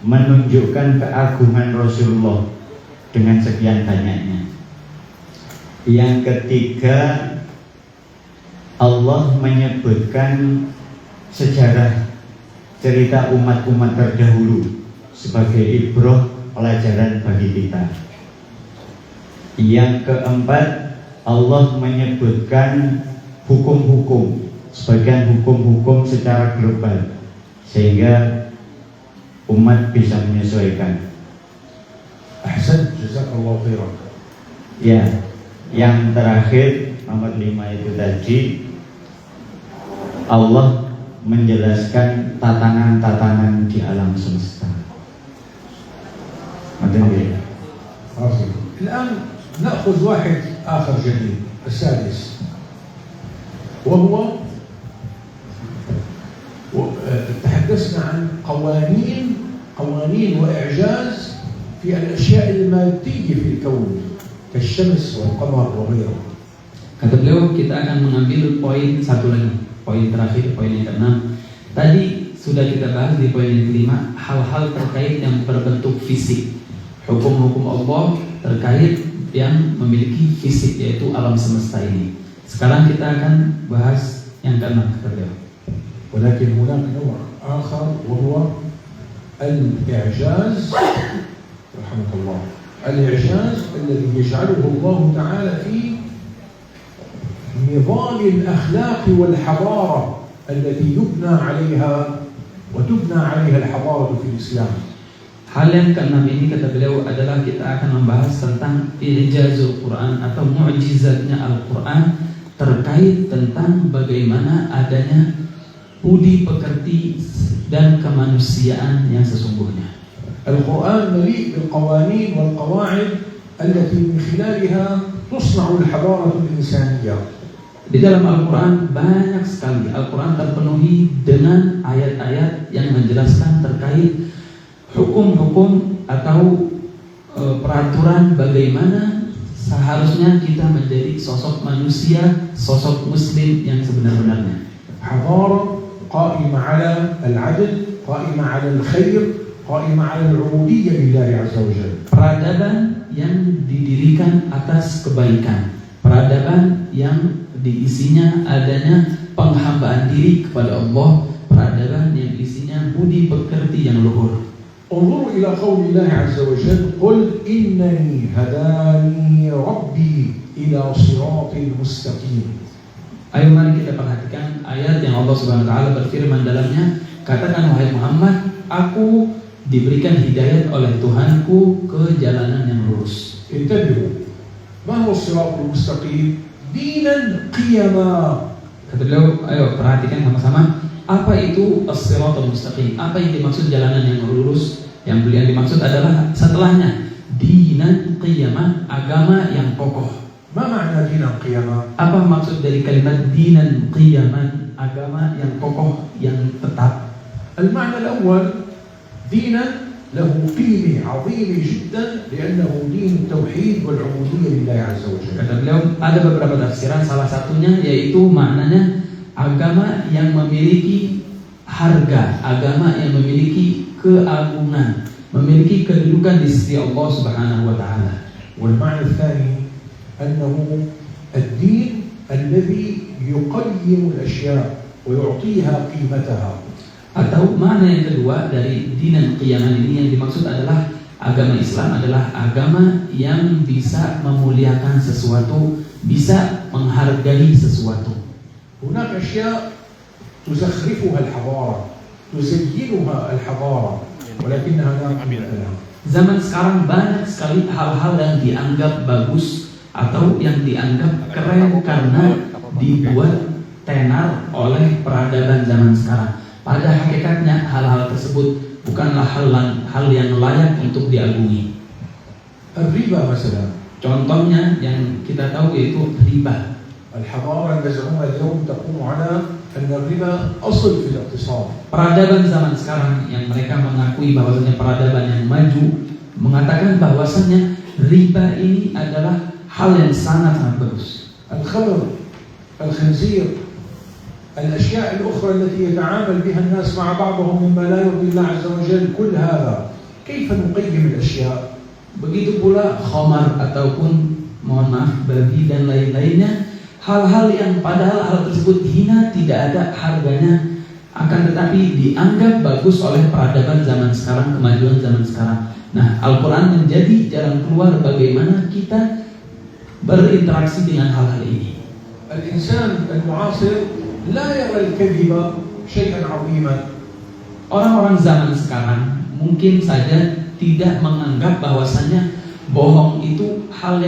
menunjukkan keagungan Rasulullah dengan sekian banyaknya. Yang ketiga, Allah menyebutkan sejarah cerita umat-umat terdahulu sebagai ibrah, pelajaran bagi kita. Yang keempat, Allah menyebutkan hukum-hukum, sebagian hukum-hukum secara global, sehingga umat bisa menyesuaikan. أحسنت جزاك الله خيرا. Ya, yang terakhir nomor 5 itu tadi, Allah menjelaskan tatanan-tatanan di alam semesta. الآن نأخذ واحد آخر جديد، السادس، وهو تحدثنا عن قوانين وإعجاز في الأشياء المادية في الكون كالشمس والقمر وغيره. Kata beliau, kita akan mengambil poin satu lagi, poin terakhir, poin yang ke-6. Tadi sudah kita bahas di poin yang ke-5, hal-hal terkait yang berbentuk fisik, hukum-hukum Allah terkait yang memiliki fisik, yaitu alam semesta ini. Sekarang kita akan bahas yang ke-6, kata beliau. ولكن هناك نوع آخر وهو الإعجاز رحمك الله، الإعجاز الذي يجعله الله تعالى في نظام الأخلاق والحضارة التي يبنى عليها وتبنى عليها الحضارة في الإسلام. Hal yang keenam ini kata beliau adalah kita akan membahas tentang i'jazul Quran atau mu'jizatnya Al-Quran terkait tentang bagaimana adanya budi pekerti dan kemanusiaan yang sesungguhnya. Al-Quran mali' bil qawanin wal qawa'id allati min khilaliha tusna'u al-hadarah al-insaniyah. Di dalam Al-Quran banyak sekali Al-Quran terpenuhi dengan ayat-ayat yang menjelaskan terkait hukum-hukum atau peraturan bagaimana seharusnya kita menjadi sosok manusia, sosok muslim yang sebenar-benarnya. Hadarah qa'imah 'ala al-'adl, qa'imah 'ala al-khair, qa'imah 'ala al-'ubudiyyah lillahi 'azza wa jalla. Peradaban yang didirikan atas kebaikan, peradaban yang diisinya adanya penghambaan diri kepada Allah, peradaban yang isinya budi pekerti yang luhur. انظروا إلى قول الله عز وجل قل إنني هداني ربي إلى صراط مستقيم. Ayo mari kita perhatikan ayat yang Allah Subhanahu wa taala berfirman dalamnya, katakan wahai Muhammad, aku diberikan hidayat oleh Tuhanku ke jalanan yang lurus. انتبهوا، ما هو الصراط المستقيم؟ دينا قيما. Kata beliau, ayo perhatikan sama-sama, apa itu as-siratal mustaqim? Apa yang dimaksud jalanan yang lurus? Yang dimaksud adalah setelahnya dinan qiyaman, agama yang kokoh. ما معنى دينا قيما؟ Apa maksud dari kalimat dinan qiyaman, agama yang kokoh, yang tetap? المعنى الأول دينا له قيمة عظيمة جدا لأنه دين التوحيد والعبودية لله عز وجل. Kata beliau ada beberapa tafsiran, salah satunya yaitu maknanya agama yang memiliki harga, agama yang memiliki keagungan, memiliki kedudukan di sisi Allah Subhanahu wa taala. والمعنى الثاني أنه الدين الذي يقيم الأشياء ويعطيها قيمتها. Atau makna yang kedua dari dinan qiyaman ini yang dimaksud adalah agama Islam adalah agama yang bisa memuliakan sesuatu, bisa menghargai sesuatu. هناك أشياء تزخرفها الحضارة، تزينها الحضارة، ولكنها لا قيمة لها. Zaman sekarang banyak sekali hal-hal yang dianggap bagus atau yang dianggap keren karena dibuat tenar oleh peradaban zaman sekarang. Pada hakikatnya hal-hal tersebut bukanlah hal yang layak untuk diagungi. الربا مثلا. Contohnya yang kita tahu yaitu riba. الحضارة المزعومة اليوم تقوم على أن الربا أصل في الاقتصاد. Peradaban zaman sekarang yang mereka mengakui bahwasanya peradaban yang maju mengatakan bahwasanya riba ini adalah hal yang sangat bagus. الخمر، الخنزير، الأشياء الأخرى التي يتعامل بها الناس مع بعضهم مما لا يرضي الله عز وجل، كل هذا كيف نقيم الأشياء؟ Begitu pula khamar ataupun mohon maaf babi dan lain-lainnya, hal-hal yang padahal hal tersebut hina, tidak ada harganya, akan tetapi dianggap bagus oleh peradaban zaman sekarang, kemajuan zaman sekarang. Nah, Al-Quran menjadi jalan keluar bagaimana kita berinteraksi dengan hal-hal ini. الإنسان المعاصر لا يرى الكذب شيئا عظيما. Orang-orang zaman sekarang mungkin saja tidak menganggap bahwasannya bohong itu hal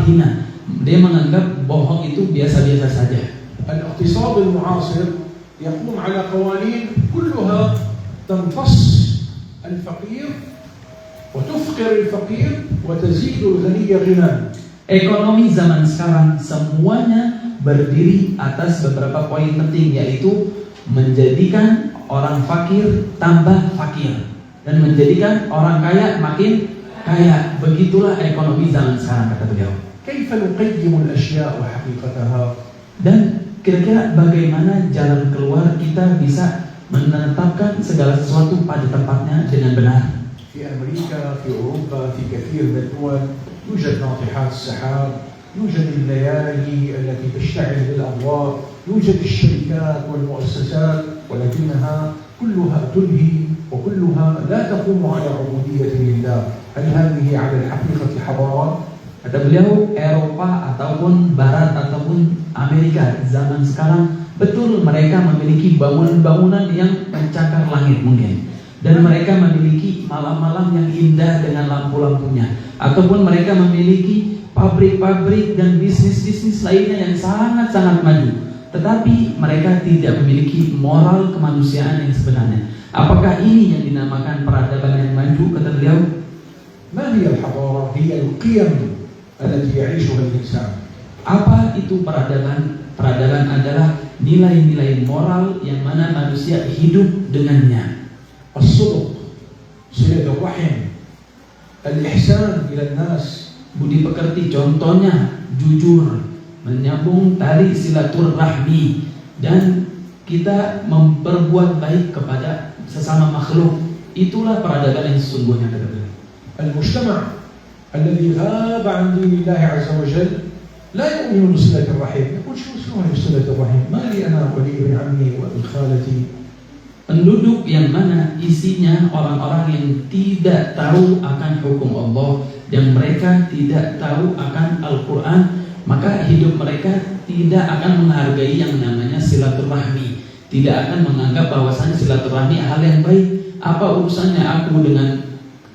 hina. Dia menganggap bohong itu biasa-biasa saja. الاقتصاد المعاصر يقوم على قوانين كلها تمتص الفقير وتفقر الفقير وتزيد الغني غنى. Ekonomi zaman sekarang semuanya berdiri atas beberapa poin penting, yaitu menjadikan orang fakir tambah fakir dan menjadikan orang kaya makin kaya. Begitulah ekonomi zaman sekarang, kata beliau. كيف نقيم الأشياء وحقيقتها؟ Dan kira-kira bagaimana jalan keluar kita bisa menetapkan segala sesuatu pada tempatnya dengan benar. في أمريكا، في أوروبا، في كثير من الدول يوجد ناطحات السحاب، يوجد الليالي التي تشتعل بالأضواء، يوجد الشركات والمؤسسات ولكنها كلها تلهي وكلها لا تقوم على عبودية لله. هل هذه على الحقيقة حضارات؟ Kata beliau, Eropa ataupun Barat ataupun Amerika zaman sekarang betul mereka memiliki bangunan-bangunan yang mencakar langit mungkin, dan mereka memiliki malam-malam yang indah dengan lampu-lampunya, ataupun mereka memiliki pabrik-pabrik dan bisnis-bisnis lainnya yang sangat-sangat maju, tetapi mereka tidak memiliki moral kemanusiaan yang sebenarnya. Apakah ini yang dinamakan peradaban yang maju? Kata beliau, ما هي الحضارة؟ هي القيم التي يعيشها الإنسان. apa itu peradaban? Peradaban adalah nilai-nilai moral yang mana manusia hidup dengannya. الصدق، صلة الرحم، الإحسان إلى الناس. Budi pekerti contohnya jujur, menyambung tali silaturahmi, dan kita memperbuat baik kepada sesama makhluk. Itulah peradaban yang sesungguhnya, kata beliau. المجتمع الذي غاب عن دين الله عز وجل لا يؤمن بصلة الرحم، يقول شو هي صلة الرحم؟ ما لي أنا ولي ابن عمي وابن خالتي. Penduduk yang mana isinya orang-orang yang tidak tahu akan hukum Allah dan mereka tidak tahu akan Al-Quran, maka hidup mereka tidak akan menghargai yang namanya silaturahmi, tidak akan menganggap bahwasanya silaturahmi hal yang baik. Apa urusannya aku dengan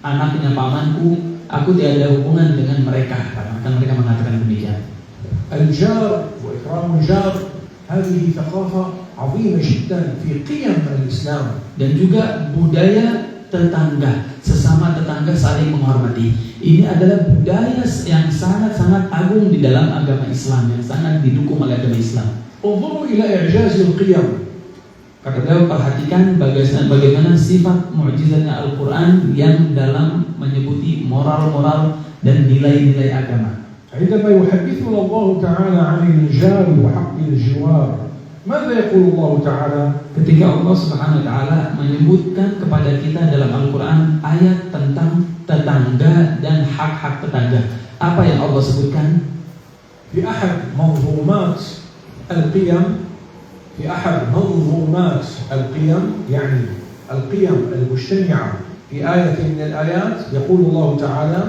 anaknya pamanku, aku tiada hubungan dengan mereka. Maka mereka mengatakan demikian. الجار وإكرام الجار هذه ثقافة عظيمة جدا في قيم الإسلام. Dan juga budaya tetangga, sesama tetangga saling menghormati. Ini adalah budaya yang sangat-sangat agung di dalam agama Islam, yang sangat didukung oleh agama Islam. انظروا إلى إعجاز القيم. Kata beliau, perhatikan bagaimana sifat mukjizatnya Al-Quran yang dalam menyebuti moral-moral dan nilai-nilai agama. عندما يحدثنا الله تعالى عن الجار وحق الجوار، ماذا يقول الله تعالى؟ Ketika Allah Subhanahu wa taala menyebutkan kepada kita dalam Al-Quran ayat tentang tetangga dan hak-hak tetangga, apa yang Allah sebutkan? في أحد منظومات القيم، في أحد منظومات القيم، يعني القيم المجتمعة في آية من الآيات، يقول الله تعالى.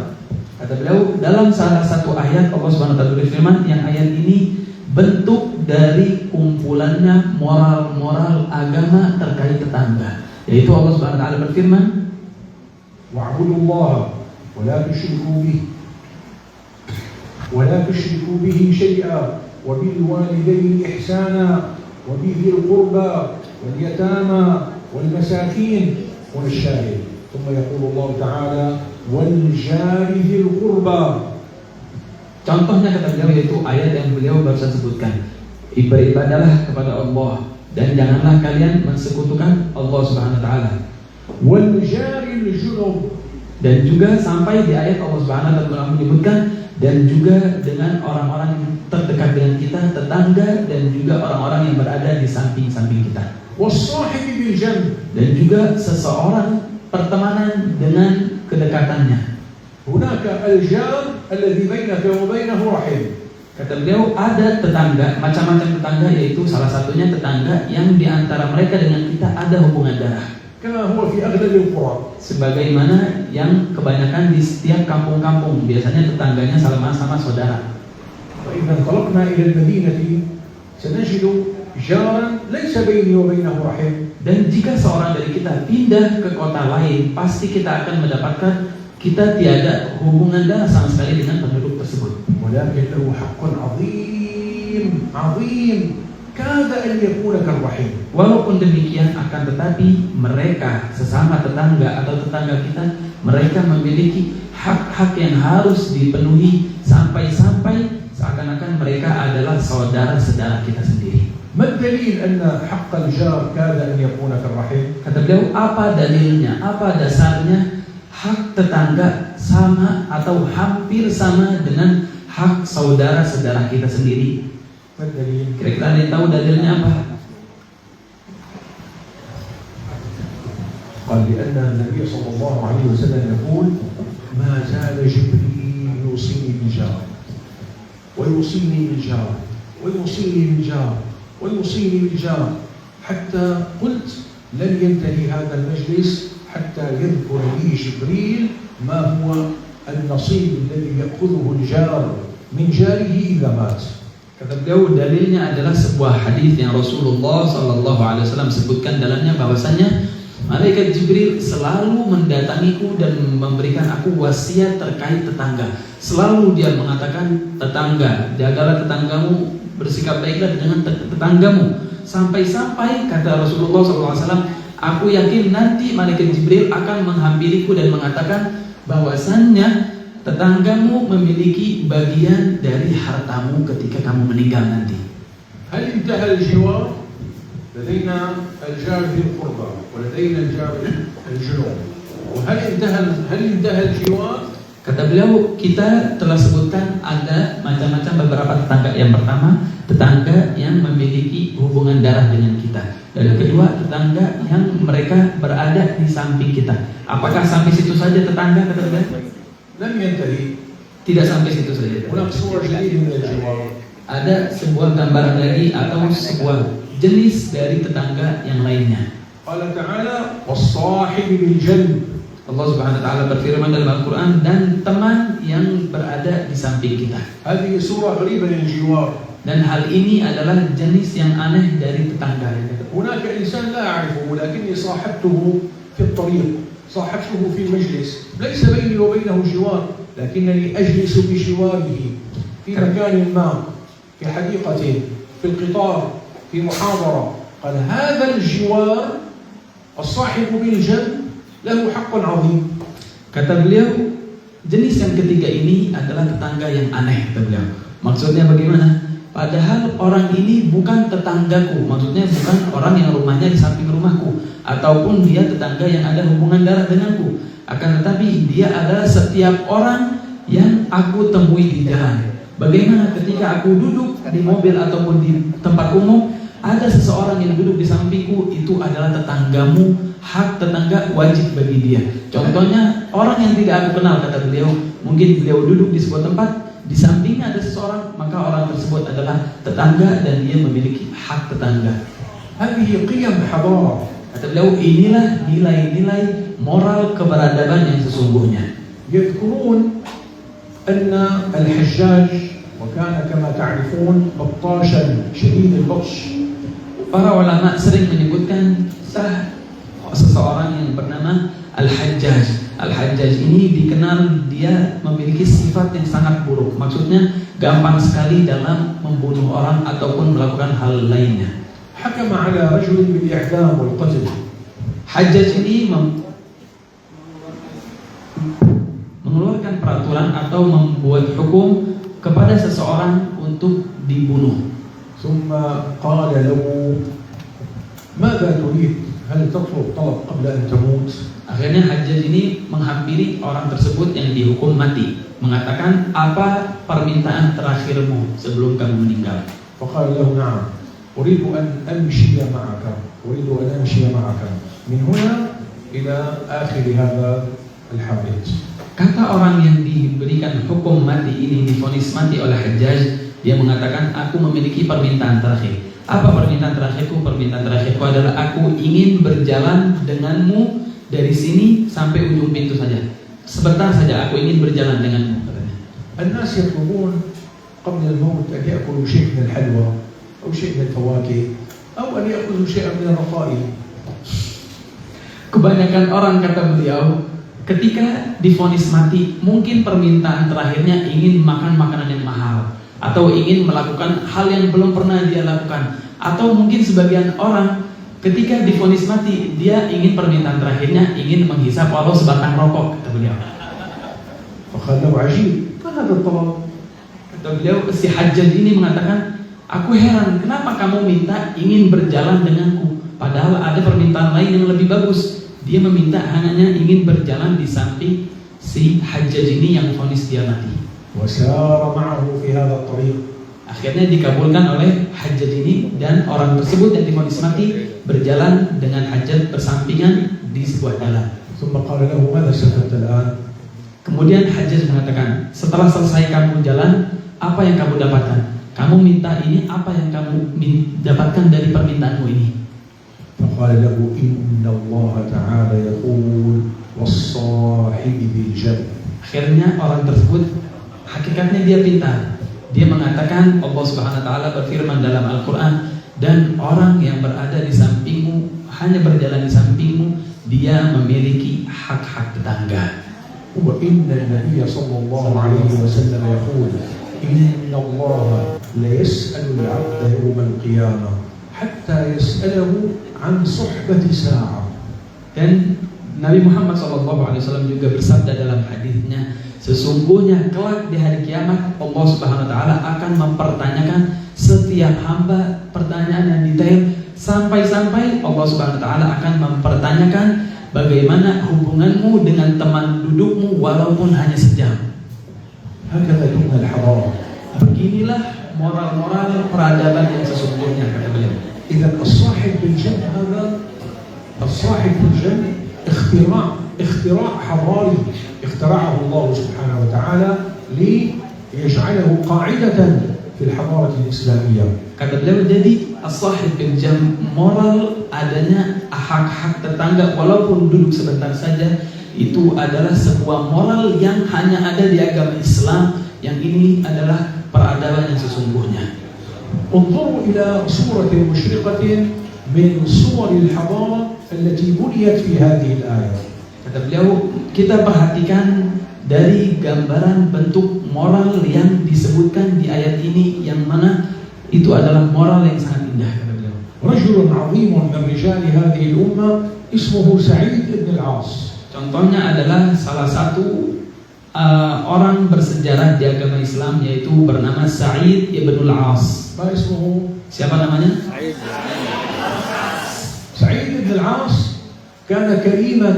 Kata beliau, dalam salah satu ayat Allah Subhanahu wa taala berfirman, yang ayat ini bentuk dari kumpulannya moral-moral agama terkait tetangga, yaitu Allah Subhanahu wa taala berfirman, وَاعْبُدُوا اللَّهَ وَلَا تُشْرِكُوا بِهِ وَلَا تُشْرِكُوا بِهِ شَيْئًا وَبِالْوَالِدَيْنِ إِحْسَانًا وَبِذِي الْقُرْبَى وَالْيَتَامَى وَالْمَسَاكِينِ وَالشَّاهِدِ. ثم يقول الله تعالى وَالْجَارِ ذِي الْقُرْبَى. Contohnya kata beliau yaitu ayat yang beliau barusan sebutkan, beribadahlah kepada Allah dan janganlah kalian mensekutukan Allah Subhanahu wa taala. وَالْجَارِ الْجُنُبِ. Dan juga sampai di ayat Allah Subhanahu wa taala menyebutkan dan juga dengan orang-orang yang terdekat dengan kita, tetangga, dan juga orang-orang yang berada di samping-samping kita. وَالصَّاحِبِ بِالْجَنْبِ. Dan juga seseorang pertemanan dengan kedekatannya. هناك الجار الذي بينك وبينه رحم. Kata beliau, ada tetangga, macam-macam tetangga, yaitu salah satunya tetangga yang diantara mereka dengan kita ada hubungan darah. كما هو في أغلب القرى. Sebagaimana yang kebanyakan di setiap kampung-kampung, biasanya tetangganya sama-sama saudara. وإذا انطلقنا إلى المدينة سنجد جارا ليس بيني وبينه رحم. Dan jika seorang dari kita pindah ke kota lain, pasti kita akan mendapatkan kita tiada hubungan darah sama sekali dengan penduduk tersebut. ولكن له حق عظيم عظيم كاد أن يكون كالرحم. Walaupun demikian, akan tetapi mereka sesama tetangga atau tetangga kita, mereka memiliki hak-hak yang harus dipenuhi sampai-sampai seakan-akan mereka adalah saudara-saudara kita sendiri. ما الدليل أن حق الجار كاد أن يكون كالرحم؟ Kata beliau, apa dalilnya, apa dasarnya hak tetangga sama atau hampir sama dengan hak saudara-saudara kita sendiri? ما الدليل؟ Kira-kira ada yang tahu dalilnya apa? قال لأن النبي صلى الله عليه وسلم يقول ما زال جبريل يوصيني بالجار ويوصيني بالجار ويوصيني بالجار ويوصيني بالجار، حتى قلت لن ينتهي هذا المجلس حتى يذكر لي جبريل ما هو النصيب الذي يأخذه الجار من جاره إذا مات. Kata beliau, dalilnya adalah sebuah hadis yang Rasulullah Sallallahu Alaihi Wasallam sebutkan dalamnya bahwasanya malaikat Jibril selalu mendatangiku dan memberikan aku wasiat terkait tetangga. Selalu dia mengatakan, tetangga, jagalah tetanggamu, bersikap baiklah dengan tetanggamu. Sampai-sampai kata Rasulullah SAW, aku yakin nanti malaikat Jibril akan menghampiriku dan mengatakan bahwasannya tetanggamu memiliki bagian dari hartamu ketika kamu meninggal nanti. هل انتهى الجوار؟ لدينا الجار ذي القربى ولدينا الجار الجنوب. وهل انتهى الجوار؟ Kata beliau, kita telah sebutkan ada macam-macam beberapa tetangga. Yang pertama, tetangga yang memiliki hubungan darah dengan kita. Dan yang kedua, tetangga yang mereka berada di samping kita. Apakah sampai situ saja tetangga, kata beliau? لم ينتهي. Tidak sampai situ saja. هناك صور جديدة من الجوار. Ada sebuah gambaran lagi atau sebuah jenis dari tetangga yang lainnya. قال تعالى والصاحب بالجنب. Allah Subhanahu wa taala berfirman dalam Al-Qur'an, dan teman yang berada di samping kita. هذه صورة غريبة للجوار. Dan hal ini adalah jenis yang aneh dari tetangga. هناك إنسان لا أعرفه ولكني صاحبته في الطريق، صاحبته في المجلس، ليس بيني وبينه جوار، لكنني أجلس بجواره في مكان ما، في حديقة، في القطار، في محاضرة. قال هذا الجوار الصاحب بالجنب له حق عظيم. Kata beliau, jenis yang ketiga ini adalah tetangga yang aneh, kata beliau. Maksudnya bagaimana? Padahal orang ini bukan tetanggaku, maksudnya bukan orang yang rumahnya di samping rumahku, ataupun dia tetangga yang ada hubungan darah denganku. Akan tetapi dia adalah setiap orang yang aku temui di jalan. Bagaimana ketika aku duduk di mobil ataupun di tempat umum, ada seseorang yang duduk di sampingku, itu adalah tetanggamu, hak tetangga wajib bagi dia. Contohnya orang yang tidak aku kenal, kata beliau, mungkin beliau duduk di sebuah tempat, di sampingnya ada seseorang, maka orang tersebut adalah tetangga dan dia memiliki hak tetangga. هذه قيم حضارة. Kata beliau, inilah nilai-nilai moral keberadaban yang sesungguhnya. يذكرون أن الحجاج وكان كما تعرفون بطاشا شديد البطش. Para ulama sering menyebutkan seseorang yang bernama Al-Hajjaj. Al-Hajjaj ini dikenal dia memiliki sifat yang sangat buruk. Maksudnya gampang sekali dalam membunuh orang ataupun melakukan hal lainnya. حكم على رجل بالإعدام والقتل. Hajjaj ini mengeluarkan peraturan atau membuat hukum kepada seseorang untuk dibunuh. ثم قال له ماذا تريد؟ هل تطلب طلب قبل أن تموت؟ Akhirnya Hajjaj ini menghampiri orang tersebut yang dihukum mati, mengatakan, apa permintaan terakhirmu sebelum kamu meninggal? فقال له نعم أريد أن أمشي معك، أريد أن أمشي معك من هنا إلى آخر هذا الحادث. Kata orang yang diberikan hukum mati ini, divonis mati oleh Hajjaj, dia mengatakan, aku memiliki permintaan terakhir. Apa permintaan terakhirku? Permintaan terakhirku adalah aku ingin berjalan denganmu dari sini sampai ujung pintu saja. Sebentar saja aku ingin berjalan denganmu. الناس يطلبون قبل الموت أن يأكلوا شيء من الحلوى أو شيء من الفواكه أو أن يأخذوا شيئا من الرقائق. Kebanyakan orang, kata beliau, ketika divonis mati, mungkin permintaan terakhirnya ingin makan makanan yang mahal, atau ingin melakukan hal yang belum pernah dia lakukan, atau mungkin sebagian orang ketika divonis mati, dia ingin permintaan terakhirnya ingin menghisap walau sebatang rokok, kata beliau. فقال له عجيب ما هذا الطلب؟ Kata beliau, si Hajjaj ini mengatakan, aku heran kenapa kamu minta ingin berjalan denganku, padahal ada permintaan lain yang lebih bagus. Dia meminta hanya ingin berjalan di samping si Hajjaj ini yang vonis dia mati. وسار معه في هذا الطريق. Akhirnya dikabulkan oleh Hajjaj ini, dan orang tersebut yang divonis mati berjalan dengan Hajjaj bersampingan di sebuah jalan. ثم قال له ماذا استفدت الآن؟ Kemudian Hajjaj mengatakan, setelah selesai kamu jalan, apa yang kamu dapatkan? kamu minta ini, apa yang kamu dapatkan dari permintaanmu ini? فقال له إن الله تعالى يقول والصاحب بالجنب. Akhirnya orang tersebut hakikatnya dia pintar. Dia mengatakan Allah Subhanahu wa taala berfirman dalam Al-Qur'an, dan orang yang berada di sampingmu, hanya berjalan di sampingmu, dia memiliki hak-hak tetangga. وإن النبي صلى الله عليه وسلم يقول إن الله لا يسأل العبد يوم القيامة حتى يسأله عن صحبة ساعة. Dan Nabi Muhammad SAW juga bersabda dalam hadisnya, sesungguhnya kelak di hari kiamat Allah Subhanahu wa taala akan mempertanyakan setiap hamba pertanyaan yang detail, sampai-sampai Allah Subhanahu wa taala akan mempertanyakan bagaimana hubunganmu dengan teman dudukmu walaupun hanya sejam. هكذا تبنى الحضارة. Beginilah moral-moral peradaban yang sesungguhnya, kata beliau. إذا الصاحب بالجنب هذا الصاحب بالجنب اختراع حضاري اخترعه الله سبحانه وتعالى ليجعله قاعدة في الحضارة الإسلامية. Kata beliau, jadi as-sahib bil jam, moral adanya hak-hak tetangga walaupun duduk sebentar saja, itu adalah sebuah moral yang hanya ada di agama Islam, yang ini adalah peradaban yang sesungguhnya. انظروا إلى صورة مشرقة من صور الحضارة التي بنيت في هذه الآية. Kata beliau, kita perhatikan dari gambaran bentuk moral yang disebutkan di ayat ini, yang mana itu adalah moral yang sangat indah, kata beliau. رجل عظيم من رجال هذه الأمة اسمه سعيد بن العاص. Contohnya adalah salah satu orang bersejarah di agama Islam, yaitu bernama Sa'id ibn al-As. ما اسمه؟ Siapa namanya? سعيد بن العاص كان كريما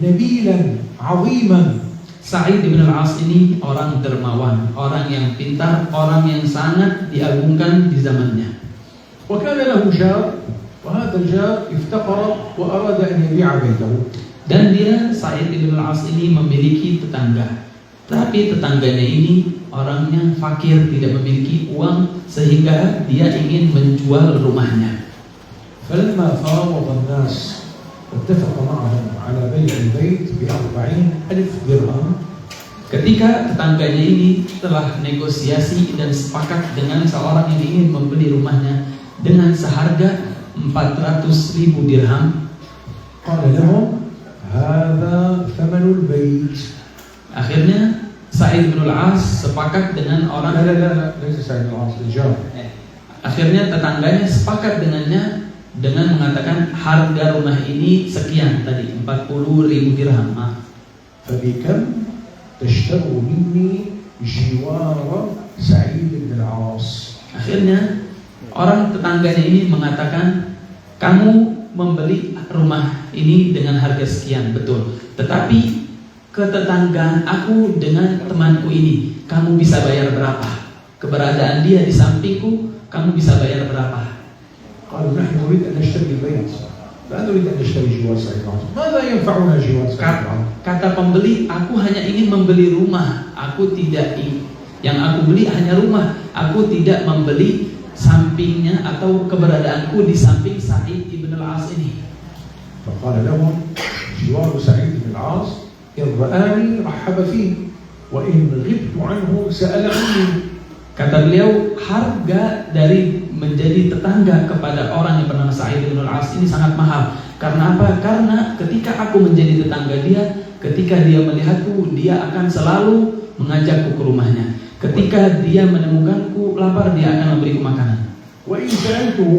نبيلا عظيما. Sa'id ibn al-As ini orang dermawan, orang yang pintar, orang yang sangat diagungkan di zamannya. وكان له جار وهذا الجار افتقر وأراد أن يبيع بيته. Dan dia, Sa'id ibn al-As ini memiliki tetangga, tapi tetangganya ini orangnya fakir, tidak memiliki uang, sehingga dia ingin menjual rumahnya. فلما فاوض الناس واتفق معهم على بيع البيت ب40,000 درهم. Ketika tetangganya ini telah negosiasi dan sepakat dengan seorang yang ingin membeli rumahnya dengan seharga 400.000 dirham, قال لهم هذا ثمن البيت. akhirnya Sa'id bin al-As sepakat dengan orang. لا ليس سعيد بن العاص الجار. Akhirnya tetangganya sepakat dengannya dengan mengatakan harga rumah ini sekian tadi, 40.000 dirham. فبكم تشتروا مني جوار سعيد بن العاص. Akhirnya orang tetangganya ini mengatakan, kamu membeli rumah ini dengan harga sekian, betul. Tetapi ketetanggaan aku dengan temanku ini, kamu bisa bayar berapa? Keberadaan dia di sampingku, kamu bisa bayar berapa? قالوا نحن نريد أن نشتري البيت لا نريد أن نشتري جوار سعيد بن العاص. ماذا ينفعنا جوار سعيد بن العاص؟ Kata pembeli, aku hanya ingin membeli rumah, aku tidak yang aku beli hanya rumah, aku tidak membeli sampingnya atau keberadaanku di samping Sa'id ibn al-As ini. فقال لهم جوار سعيد بن العاص إن رآني رحب فيه وإن غبت عنه سأل عني. Kata beliau, harga dari menjadi tetangga kepada orang yang bernama Sa'id ibn al-As ini sangat mahal. Karena apa? Karena ketika aku menjadi tetangga dia, ketika dia melihatku, dia akan selalu mengajakku ke rumahnya. Ketika dia menemukanku lapar, dia akan memberiku makanan. وإن سألته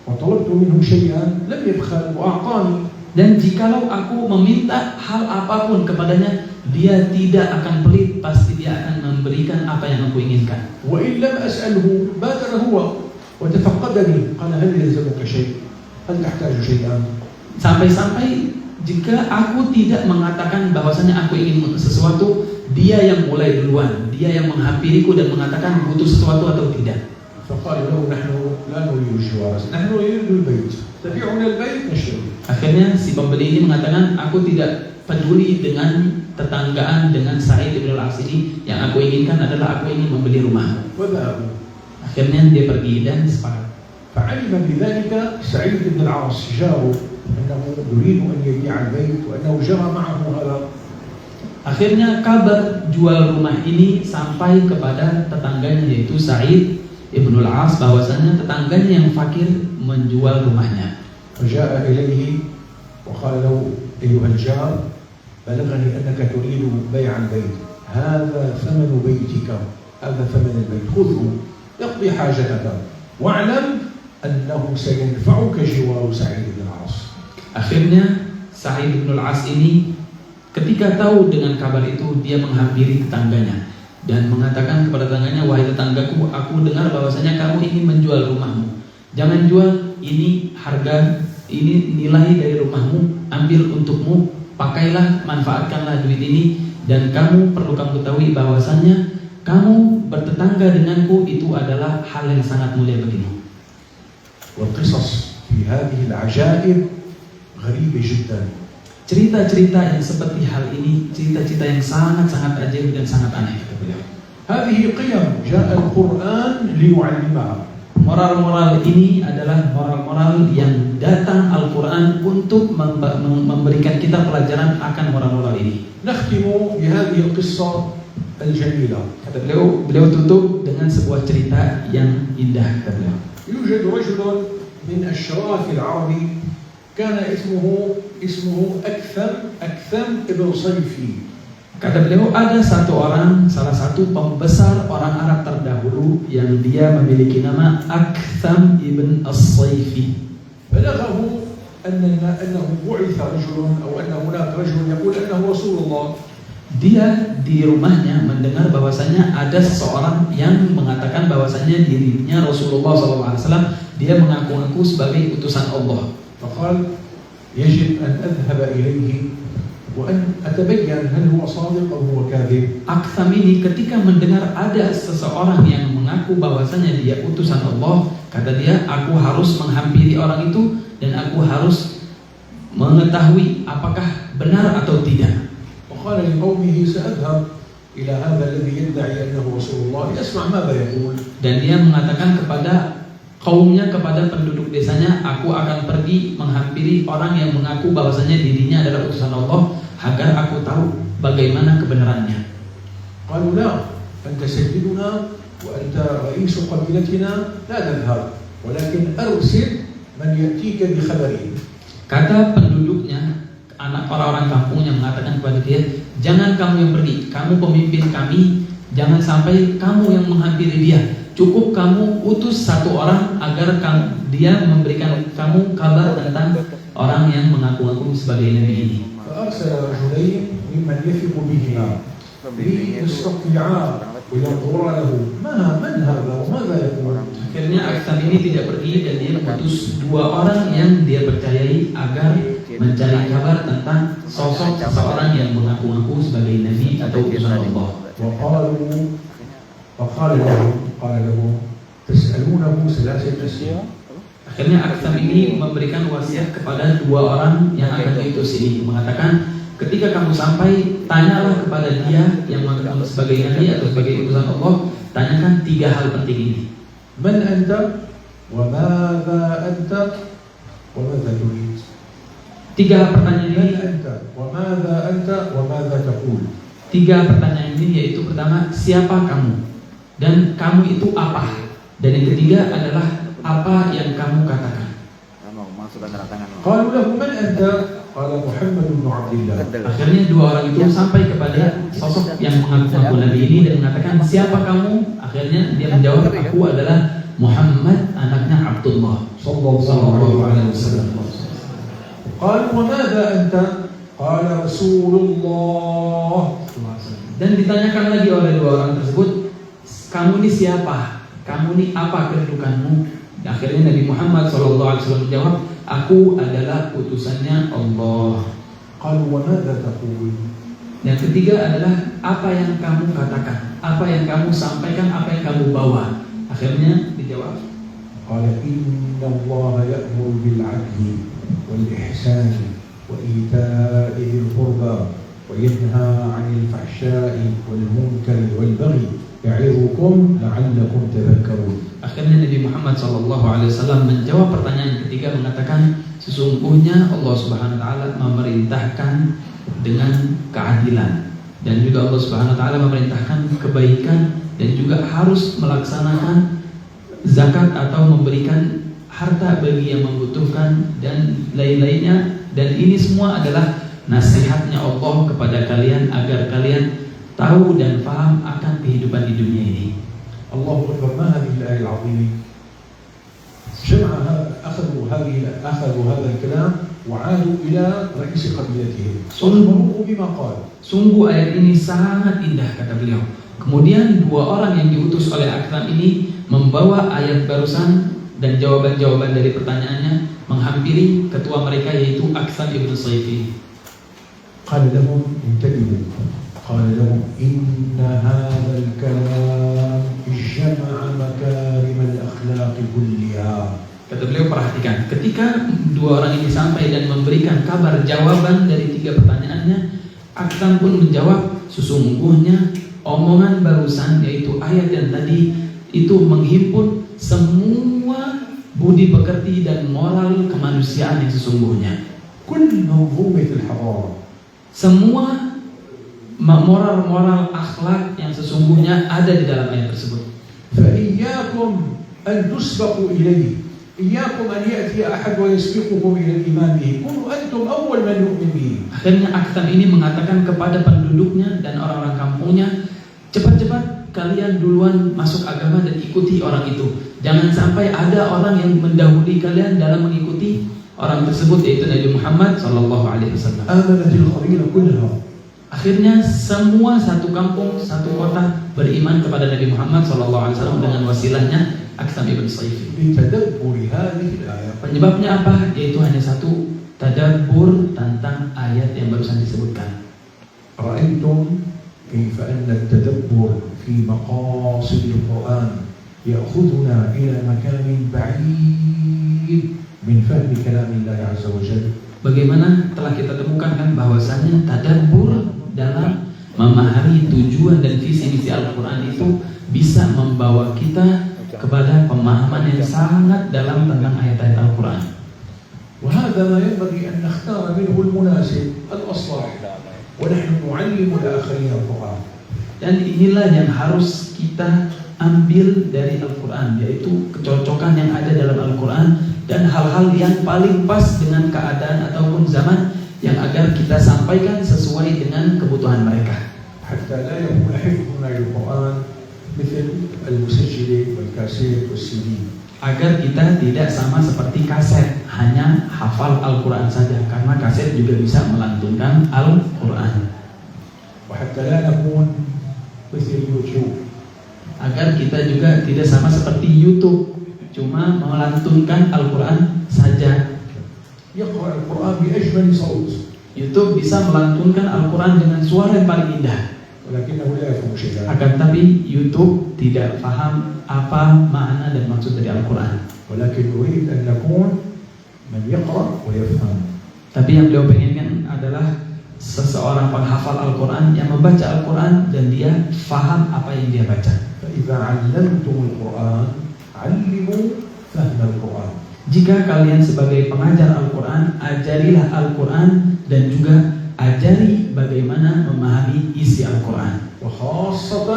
وطلبت منه شيئا لم يبخل وأعطاني. Dan jikalau aku meminta hal apapun kepadanya, dia tidak akan pelit, pasti dia akan memberikan apa yang aku inginkan. وإن لم أسأله بادر هو وتفقدني قال هل يلزمك شيء؟ هل تحتاج شيئا؟ Sampai-sampai jika aku tidak mengatakan bahwasanya aku ingin sesuatu, dia yang mulai duluan, dia yang menghampiriku dan mengatakan butuh sesuatu atau tidak. فقال له نحن لا نريد الجوار نحن نريد البيت تبيعنا البيت نشتري. Akhirnya si pembeli ini mengatakan, aku tidak peduli dengan tetanggaan dengan Sa'id ibn al-As ini, yang aku inginkan adalah aku ingin membeli rumah. وذهبوا. Akhirnya dia pergi dan sepakat. فعلم بذلك سعيد بن العاص جاره أنه يريد أن يبيع البيت وأنه جرى معه هذا. Akhirnya kabar jual rumah ini sampai kepada tetangganya yaitu Sa'id ibn al-As, bahwasanya tetangganya yang fakir menjual rumahnya. فجاء إليه وقال له أيها الجار بلغني أنك تريد بيع البيت، هذا ثمن بيتك، هذا ثمن البيت، خذه يقضي حاجتك واعلم أنه سينفعك جوار سعيد بن العاص. Akhirnya Sa'id ibn al-As ini ketika tahu dengan kabar itu, dia menghampiri tetangganya dan mengatakan kepada tetangganya, wahai tetanggaku, aku dengar bahwasanya kamu ingin menjual rumahmu. Jangan jual, ini harga, ini nilai dari rumahmu, ambil untukmu, pakailah, manfaatkanlah duit ini, dan kamu perlu kamu ketahui bahwasanya kamu bertetangga denganku itu adalah hal yang sangat mulia bagimu. والقصص في هذه العجائب غريبة جدا. Cerita-cerita yang seperti hal ini, cerita-cerita yang sangat-sangat ajaib dan sangat aneh, kata beliau. هذه قيم جاء القرآن ليعلمها. Moral-moral ini adalah moral-moral yang datang Al-Quran untuk memberikan kita pelajaran akan moral-moral ini. نختم بهذه القصة الجميلة. Kata beliau tutup dengan sebuah cerita yang indah, kata beliau. يوجد رجل من أشراف العرب كان اسمه أكثم ابن صيفي. Kata beliau, ada satu orang, salah satu pembesar orang Arab terdahulu yang dia memiliki nama Aktham ibn as-Sayfi. بلغه أنه بعث رجل أو أن هناك رجل يقول أنه رسول الله. Dia di rumahnya mendengar bahwasanya ada seseorang yang mengatakan bahwasanya dirinya Rasulullah SAW. Dia mengaku-ngaku sebagai utusan Allah. فقال يجب أن أذهب إليه وأن أتبين هل هو صادق أو هو كاذب. Aktham ini ketika mendengar ada seseorang yang mengaku bahwasanya dia utusan Allah, kata dia, aku harus menghampiri orang itu dan aku harus mengetahui apakah benar atau tidak. وقال لقومه سأذهب إلى هذا الذي يدعي أنه رسول الله لأسمع ماذا يقول. Dan dia mengatakan kepada kaumnya, kepada penduduk desanya, aku akan pergi menghampiri orang yang mengaku bahwasanya dirinya adalah utusan Allah agar aku tahu bagaimana kebenarannya. قالوا لا أنت سيدنا وأنت رئيس قبيلتنا لا نذهب ولكن أرسل من يأتيك بخبره. Kata penduduknya, anak orang-orang kampungnya mengatakan kepada dia, jangan kamu yang pergi, kamu pemimpin kami, jangan sampai kamu yang menghampiri dia. Cukup kamu utus satu orang agar dia memberikan kamu kabar tentang orang yang mengaku-ngaku sebagai nabi ini. فأرسل رجلين ممن يثق بهما ليستطيعا وينظرا له من هذا وماذا يقول. Akhirnya Aktham ini tidak pergi dan dia mengutus dua orang yang dia percayai agar mencari kabar tentang sosok seseorang yang mengaku-ngaku sebagai nabi atau utusan Allah. قال له تسألونه ثلاثة أسئلة. Akhirnya Aktham ini memberikan wasiat kepada dua orang yang akan diutus ini, mengatakan ketika kamu sampai, tanyalah kepada dia yang mengaku sebagai nabi atau sebagai utusan Allah, tanyakan tiga hal penting ini. من أنت وماذا أنت وماذا تريد. Tiga pertanyaan ini, من أنت وماذا أنت وماذا تقول. Tiga pertanyaan ini yaitu pertama, siapa kamu dan kamu itu apa, dan yang ketiga adalah apa yang kamu katakan. قالوا له من أنت قال محمد بن عبد الله. Akhirnya dua orang itu sampai kepada sosok yang mengaku nabi ini dan mengatakan, siapa kamu? Akhirnya dia menjawab, aku adalah Muhammad, anaknya Abdullah sallallahu alaihi wasallam. قالوا وماذا أنت قال رسول الله. Dan ditanyakan lagi oleh dua orang tersebut, kamu ini siapa? Kamu ini apa kedudukanmu? Akhirnya Nabi Muhammad SAW menjawab, aku adalah utusannya Allah. قالوا وماذا تقول. Yang ketiga adalah apa yang kamu katakan, apa yang kamu sampaikan, apa yang kamu bawa. Akhirnya dijawab, قال إن الله يأمر بالعدل والإحسان وإيتاء ذي القربى وينهى عن الفحشاء والمنكر والبغي يعظكم لعلكم تذكرون. Akhirnya Nabi Muhammad SAW menjawab pertanyaan ketiga mengatakan, sesungguhnya Allah Subhanahu Wa Taala memerintahkan dengan keadilan, dan juga Allah Subhanahu Wa Taala memerintahkan kebaikan, dan juga harus melaksanakan zakat atau memberikan harta bagi yang membutuhkan dan lain-lainnya. Dan ini semua adalah nasihatnya Allah kepada kalian agar kalian tahu dan paham akan kehidupan di dunia ini. الله أكبر. ما هذه الآية العظيمة؟ أخذوا هذا الكلام وعادوا إلى رئيس قبيلتهم صدموه بما قال. Sungguh ayat ini sangat indah, kata beliau. Kemudian dua orang yang diutus oleh Aktham ini membawa ayat barusan dan jawaban-jawaban dari pertanyaannya menghampiri ketua mereka, yaitu Aktham ibn Sayfi. قال لهم انتبهوا، قال لهم إن هذا الكلام جمع مكارم الأخلاق كلها. Kata beliau, perhatikan, ketika dua orang ini sampai dan memberikan kabar jawaban dari tiga pertanyaannya, Aktham pun menjawab, sesungguhnya omongan barusan, yaitu ayat yang tadi, itu menghimpun semua budi pekerti dan moral kemanusiaan yang sesungguhnya. كل منظومة الحضارة، semua moral akhlak yang sesungguhnya ada di dalam ayat tersebut. فإياكم أن تسبقوا إليه، إياكم أن يأتي أحد ويسبقكم إلى الإيمان به، كونوا أنتم أول من يؤمن به. Akhirnya Aktham ini mengatakan kepada penduduknya dan orang-orang kampungnya, cepat-cepat kalian duluan masuk agama dan ikuti orang itu. Jangan sampai ada orang yang mendahului kalian dalam mengikuti orang tersebut, yaitu Nabi Muhammad SAW. آمنت القبيلة كلها. Akhirnya semua satu kampung, satu kota beriman kepada Nabi Muhammad SAW dengan wasilahnya Aktham ibn Sayfi. بتدبر هذه الآية. Penyebabnya apa? Yaitu hanya satu, tadabbur tentang ayat yang barusan disebutkan. رأيتم كيف أن التدبر في مقاصد القرآن يأخذنا إلى مكان بعيد من فهم كلام الله عز وجل. Bagaimana telah kita temukan kan bahwasanya tadabbur dalam memahami tujuan dan visi-misi Al-Quran itu bisa membawa kita kepada pemahaman yang sangat dalam tentang ayat-ayat Al-Quran. وهذا ما ينبغي أن نختار منه المناسب الأصلح ونحن نعلم الآخرين القرآن. Dan inilah yang harus kita ambil dari Al-Quran, yaitu kecocokan yang ada dalam Al-Quran dan hal-hal yang paling pas dengan keadaan ataupun zaman yang agar kita sampaikan sesuai dengan kebutuhan mereka. حتى لا يكون حفظنا للقرآن مثل المسجل والكاسيت والسي دي. Agar kita tidak sama seperti kaset, hanya hafal Al-Quran saja, karena kaset juga bisa melantunkan Al-Quran. وحتى لا نكون مثل يوتيوب. Agar kita juga tidak sama seperti YouTube, cuma melantunkan Al-Quran saja. يقرأ القرآن بأجمل صوت YouTube bisa melantunkan Al-Quran dengan suara yang paling indah, ولكنه لا يفهم شيئا. akan tapi YouTube tidak paham apa makna dan maksud dari Al-Quran. ولكن نريد أن نكون من يقرأ ويفهم. Tapi yang beliau pengenkan adalah seseorang penghafal Al-Quran yang membaca Al-Quran dan dia faham apa yang dia baca. فإذا علمتم القرآن علموا فهم القرآن. Jika kalian sebagai pengajar Al-Quran, ajarilah Al-Quran dan juga ajari bagaimana memahami isi Al-Quran. وخاصة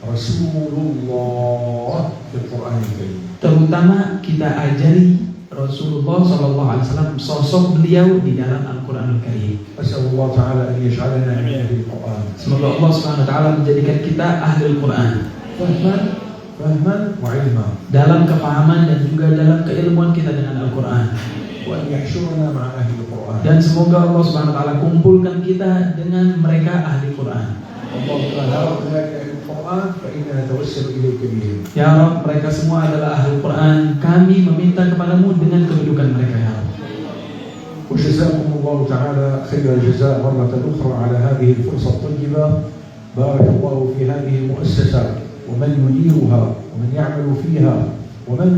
رسول الله في القرآن الكريم. Terutama kita ajari Rasulullah SAW, sosok beliau di dalam Al-Quranul Karim. أسأل الله تعالى أن يجعلنا من أهل القرآن. Semoga Allah SWT menjadikan kita ahli Al-Quran, فهما وعلما. dalam kepahaman dan juga dalam keilmuan kita dengan Al-Quran. وأن يحشرنا مع أهل القرآن. Dan semoga Allah SWT kumpulkan kita dengan mereka ahli Quran. اللهم قال هؤلاء أهل القرآن فإنا نتوسل إليك بهم. Ya Rabb, mereka semua adalah ahli Quran. Kami meminta kepadamu dengan kedudukan mereka, ya Rabb. وجزاكم الله تعالى خير الجزاء مرة أخرى على هذه الفرصة الطيبة. بارك الله في هذه المؤسسة ومن يديرها ومن يعمل فيها ومن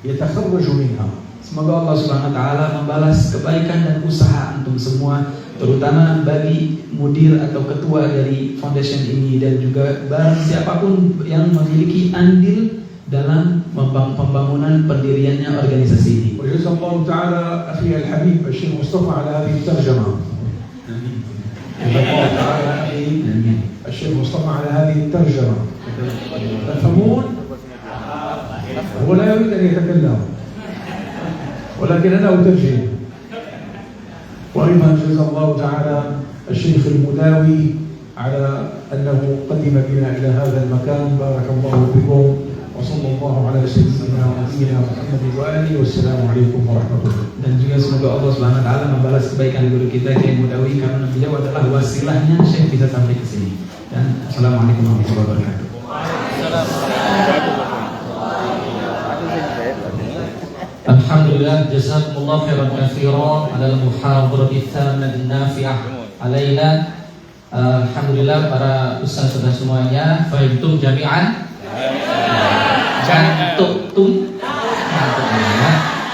يتخرج منها. Semoga Allah Subhanahu wa taala membalas kebaikan dan usaha antum semua terutama bagi mudir atau ketua dari foundation ini dan juga barang siapapun yang memiliki andil dalam pembangunan pendiriannya organisasi ini. وجزا الله تعالى أخي الحبيب الشيخ مصطفى على هذه الترجمة. جزا الله تعالى أخي الشيخ مصطفى على هذه الترجمة. تفهمون؟ هو لا يريد أن يتكلم ولكن أنا أترجم. وأيضا جزا الله تعالى الشيخ المداوي على أنه قدم بنا إلى هذا المكان. بارك الله بكم وصلى الله على سيدنا ونبينا محمد وآله والسلام عليكم ورحمة الله. Dan juga semoga Allah Subhanahu wa taala membalas kebaikan guru kita Kiai Mudawi karena beliau adalah wasilahnya Syekh bisa sampai ke sini. Dan assalamualaikum warahmatullahi wabarakatuh. Alhamdulillah, jazakumullah khairan katsiran ala al-muhadarati tsaminah nafi'ah alaina. Alhamdulillah para ustaz saudara semuanya, fahimtum jami'an? Jantung.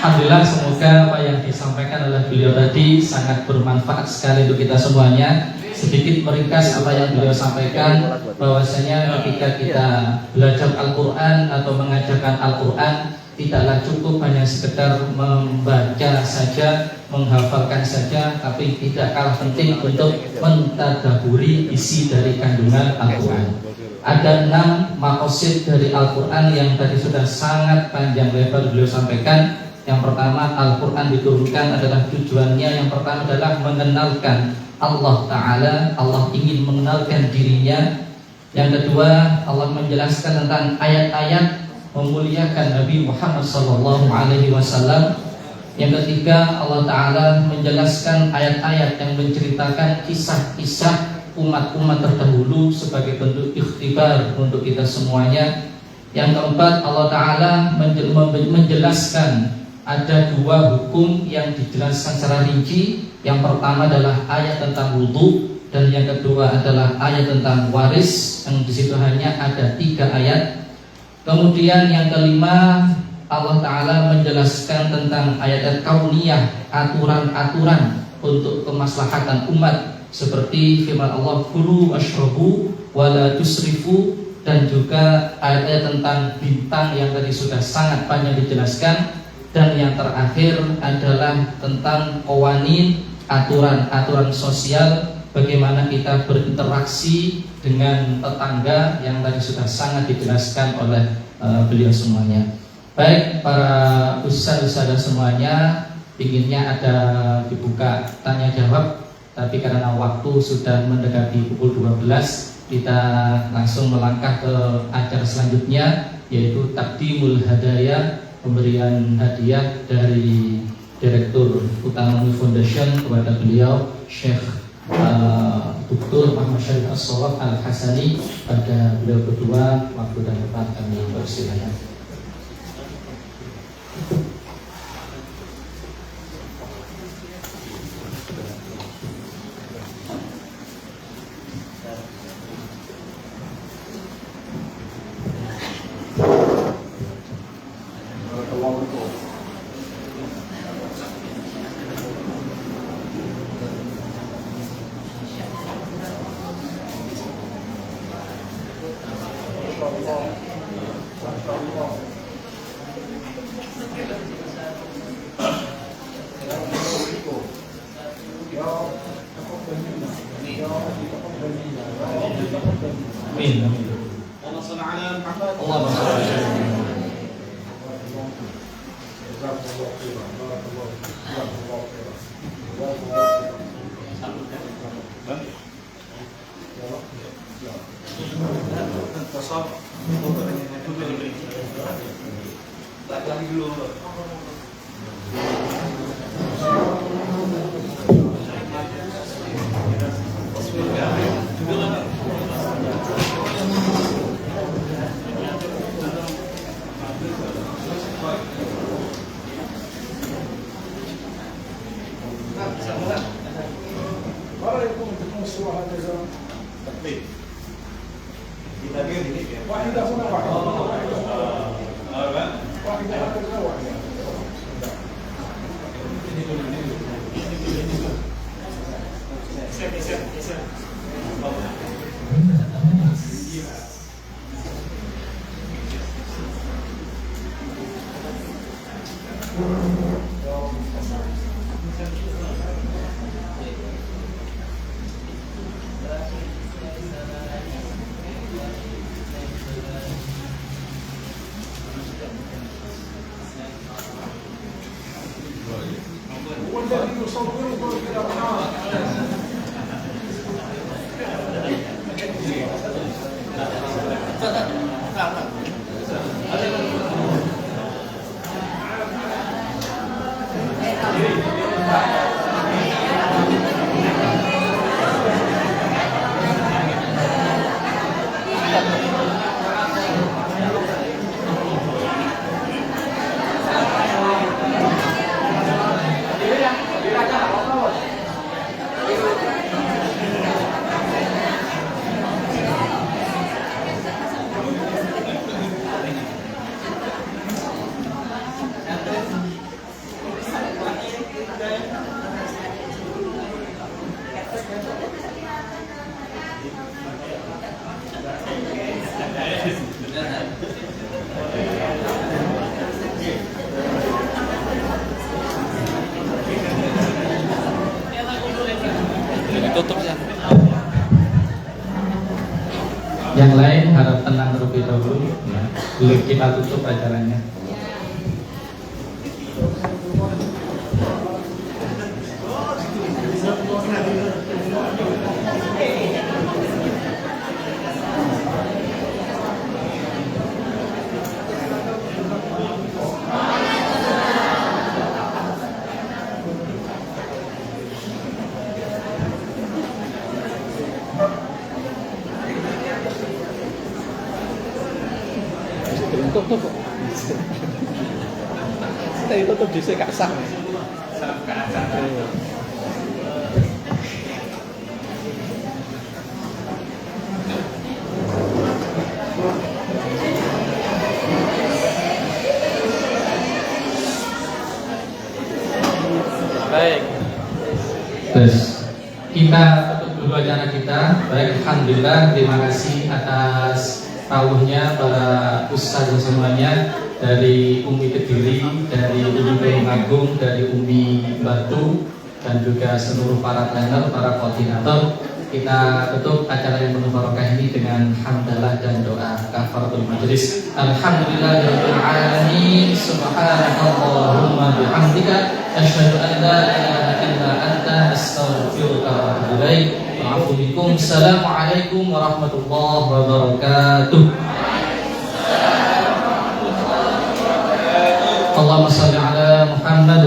Alhamdulillah, semoga apa yang disampaikan oleh beliau tadi sangat bermanfaat sekali untuk kita semuanya. Sedikit meringkas apa yang beliau sampaikan, bahwasanya ketika kita belajar Al-Quran atau mengajarkan Al-Quran, tidaklah cukup hanya sekedar membaca saja, menghafalkan saja, tapi tidak kalah penting untuk mentadaburi isi dari kandungan Al-Quran. Ada 6 maqasid dari Al-Quran yang tadi sudah sangat panjang lebar beliau sampaikan. Yang pertama, Al-Quran diturunkan adalah tujuannya yang pertama adalah mengenalkan Allah Ta'ala. Allah ingin mengenalkan dirinya. Yang kedua, Allah menjelaskan tentang ayat-ayat memuliakan Nabi Muhammad SAW. Yang ketiga, Allah Ta'ala menjelaskan ayat-ayat yang menceritakan kisah-kisah umat-umat terdahulu sebagai bentuk ikhtibar untuk kita semuanya. Yang keempat, Allah Ta'ala menjelaskan ada 2 hukum yang dijelaskan secara rinci. Yang pertama adalah ayat tentang wudu, dan yang kedua adalah ayat tentang waris, yang di situ hanya ada 3 ayat. Kemudian yang kelima, Allah Ta'ala menjelaskan tentang ayat kauniyah, aturan-aturan untuk kemaslahatan umat, seperti firman Allah, kulu washrabu wala tusrifu, dan juga ayat-ayat tentang bintang yang tadi sudah sangat panjang dijelaskan. Dan yang terakhir adalah tentang qawanin, aturan-aturan sosial, bagaimana kita berinteraksi dengan tetangga yang tadi sudah sangat dijelaskan oleh beliau semuanya. Baik, para ustaz-ustaz semuanya, inginnya ada dibuka tanya jawab, tapi karena waktu sudah mendekati pukul 12, kita langsung melangkah ke acara selanjutnya, yaitu Taqdimul Hadaya, pemberian hadiah dari Direktur Utama Foundation kepada beliau Syekh Dr. Muhammad Syarif As-Sawab Al-Hasani. Pada beliau berdua, waktu dan tempat kami persilakan. والذي يصوركم في الأرحام. Yang lain harap tenang terlebih dahulu ya. Belum kita tutup acaranya. Tutup kok. Tapi tutup di sini gak sah. Baik. Terus kita tutup dulu acara kita. Baik, alhamdulillah, terima kasih atas rawuhnya para ustadz semuanya, dari Umi Kediri, dari Umi Tulungagung, dari Umi Batu, dan juga seluruh para trainer, para koordinator. Kita tutup acara yang penuh barokah ini dengan hamdalah dan doa kafaratul majelis. Alhamdulillahirabbil alamin, subhanakallahumma bihamdika, asyhadu an la ilaha illa anta, astaghfiruka wa atubu ilaik. Assalamualaikum warahmatullahi wabarakatuh. Allahumma shalli ala Muhammad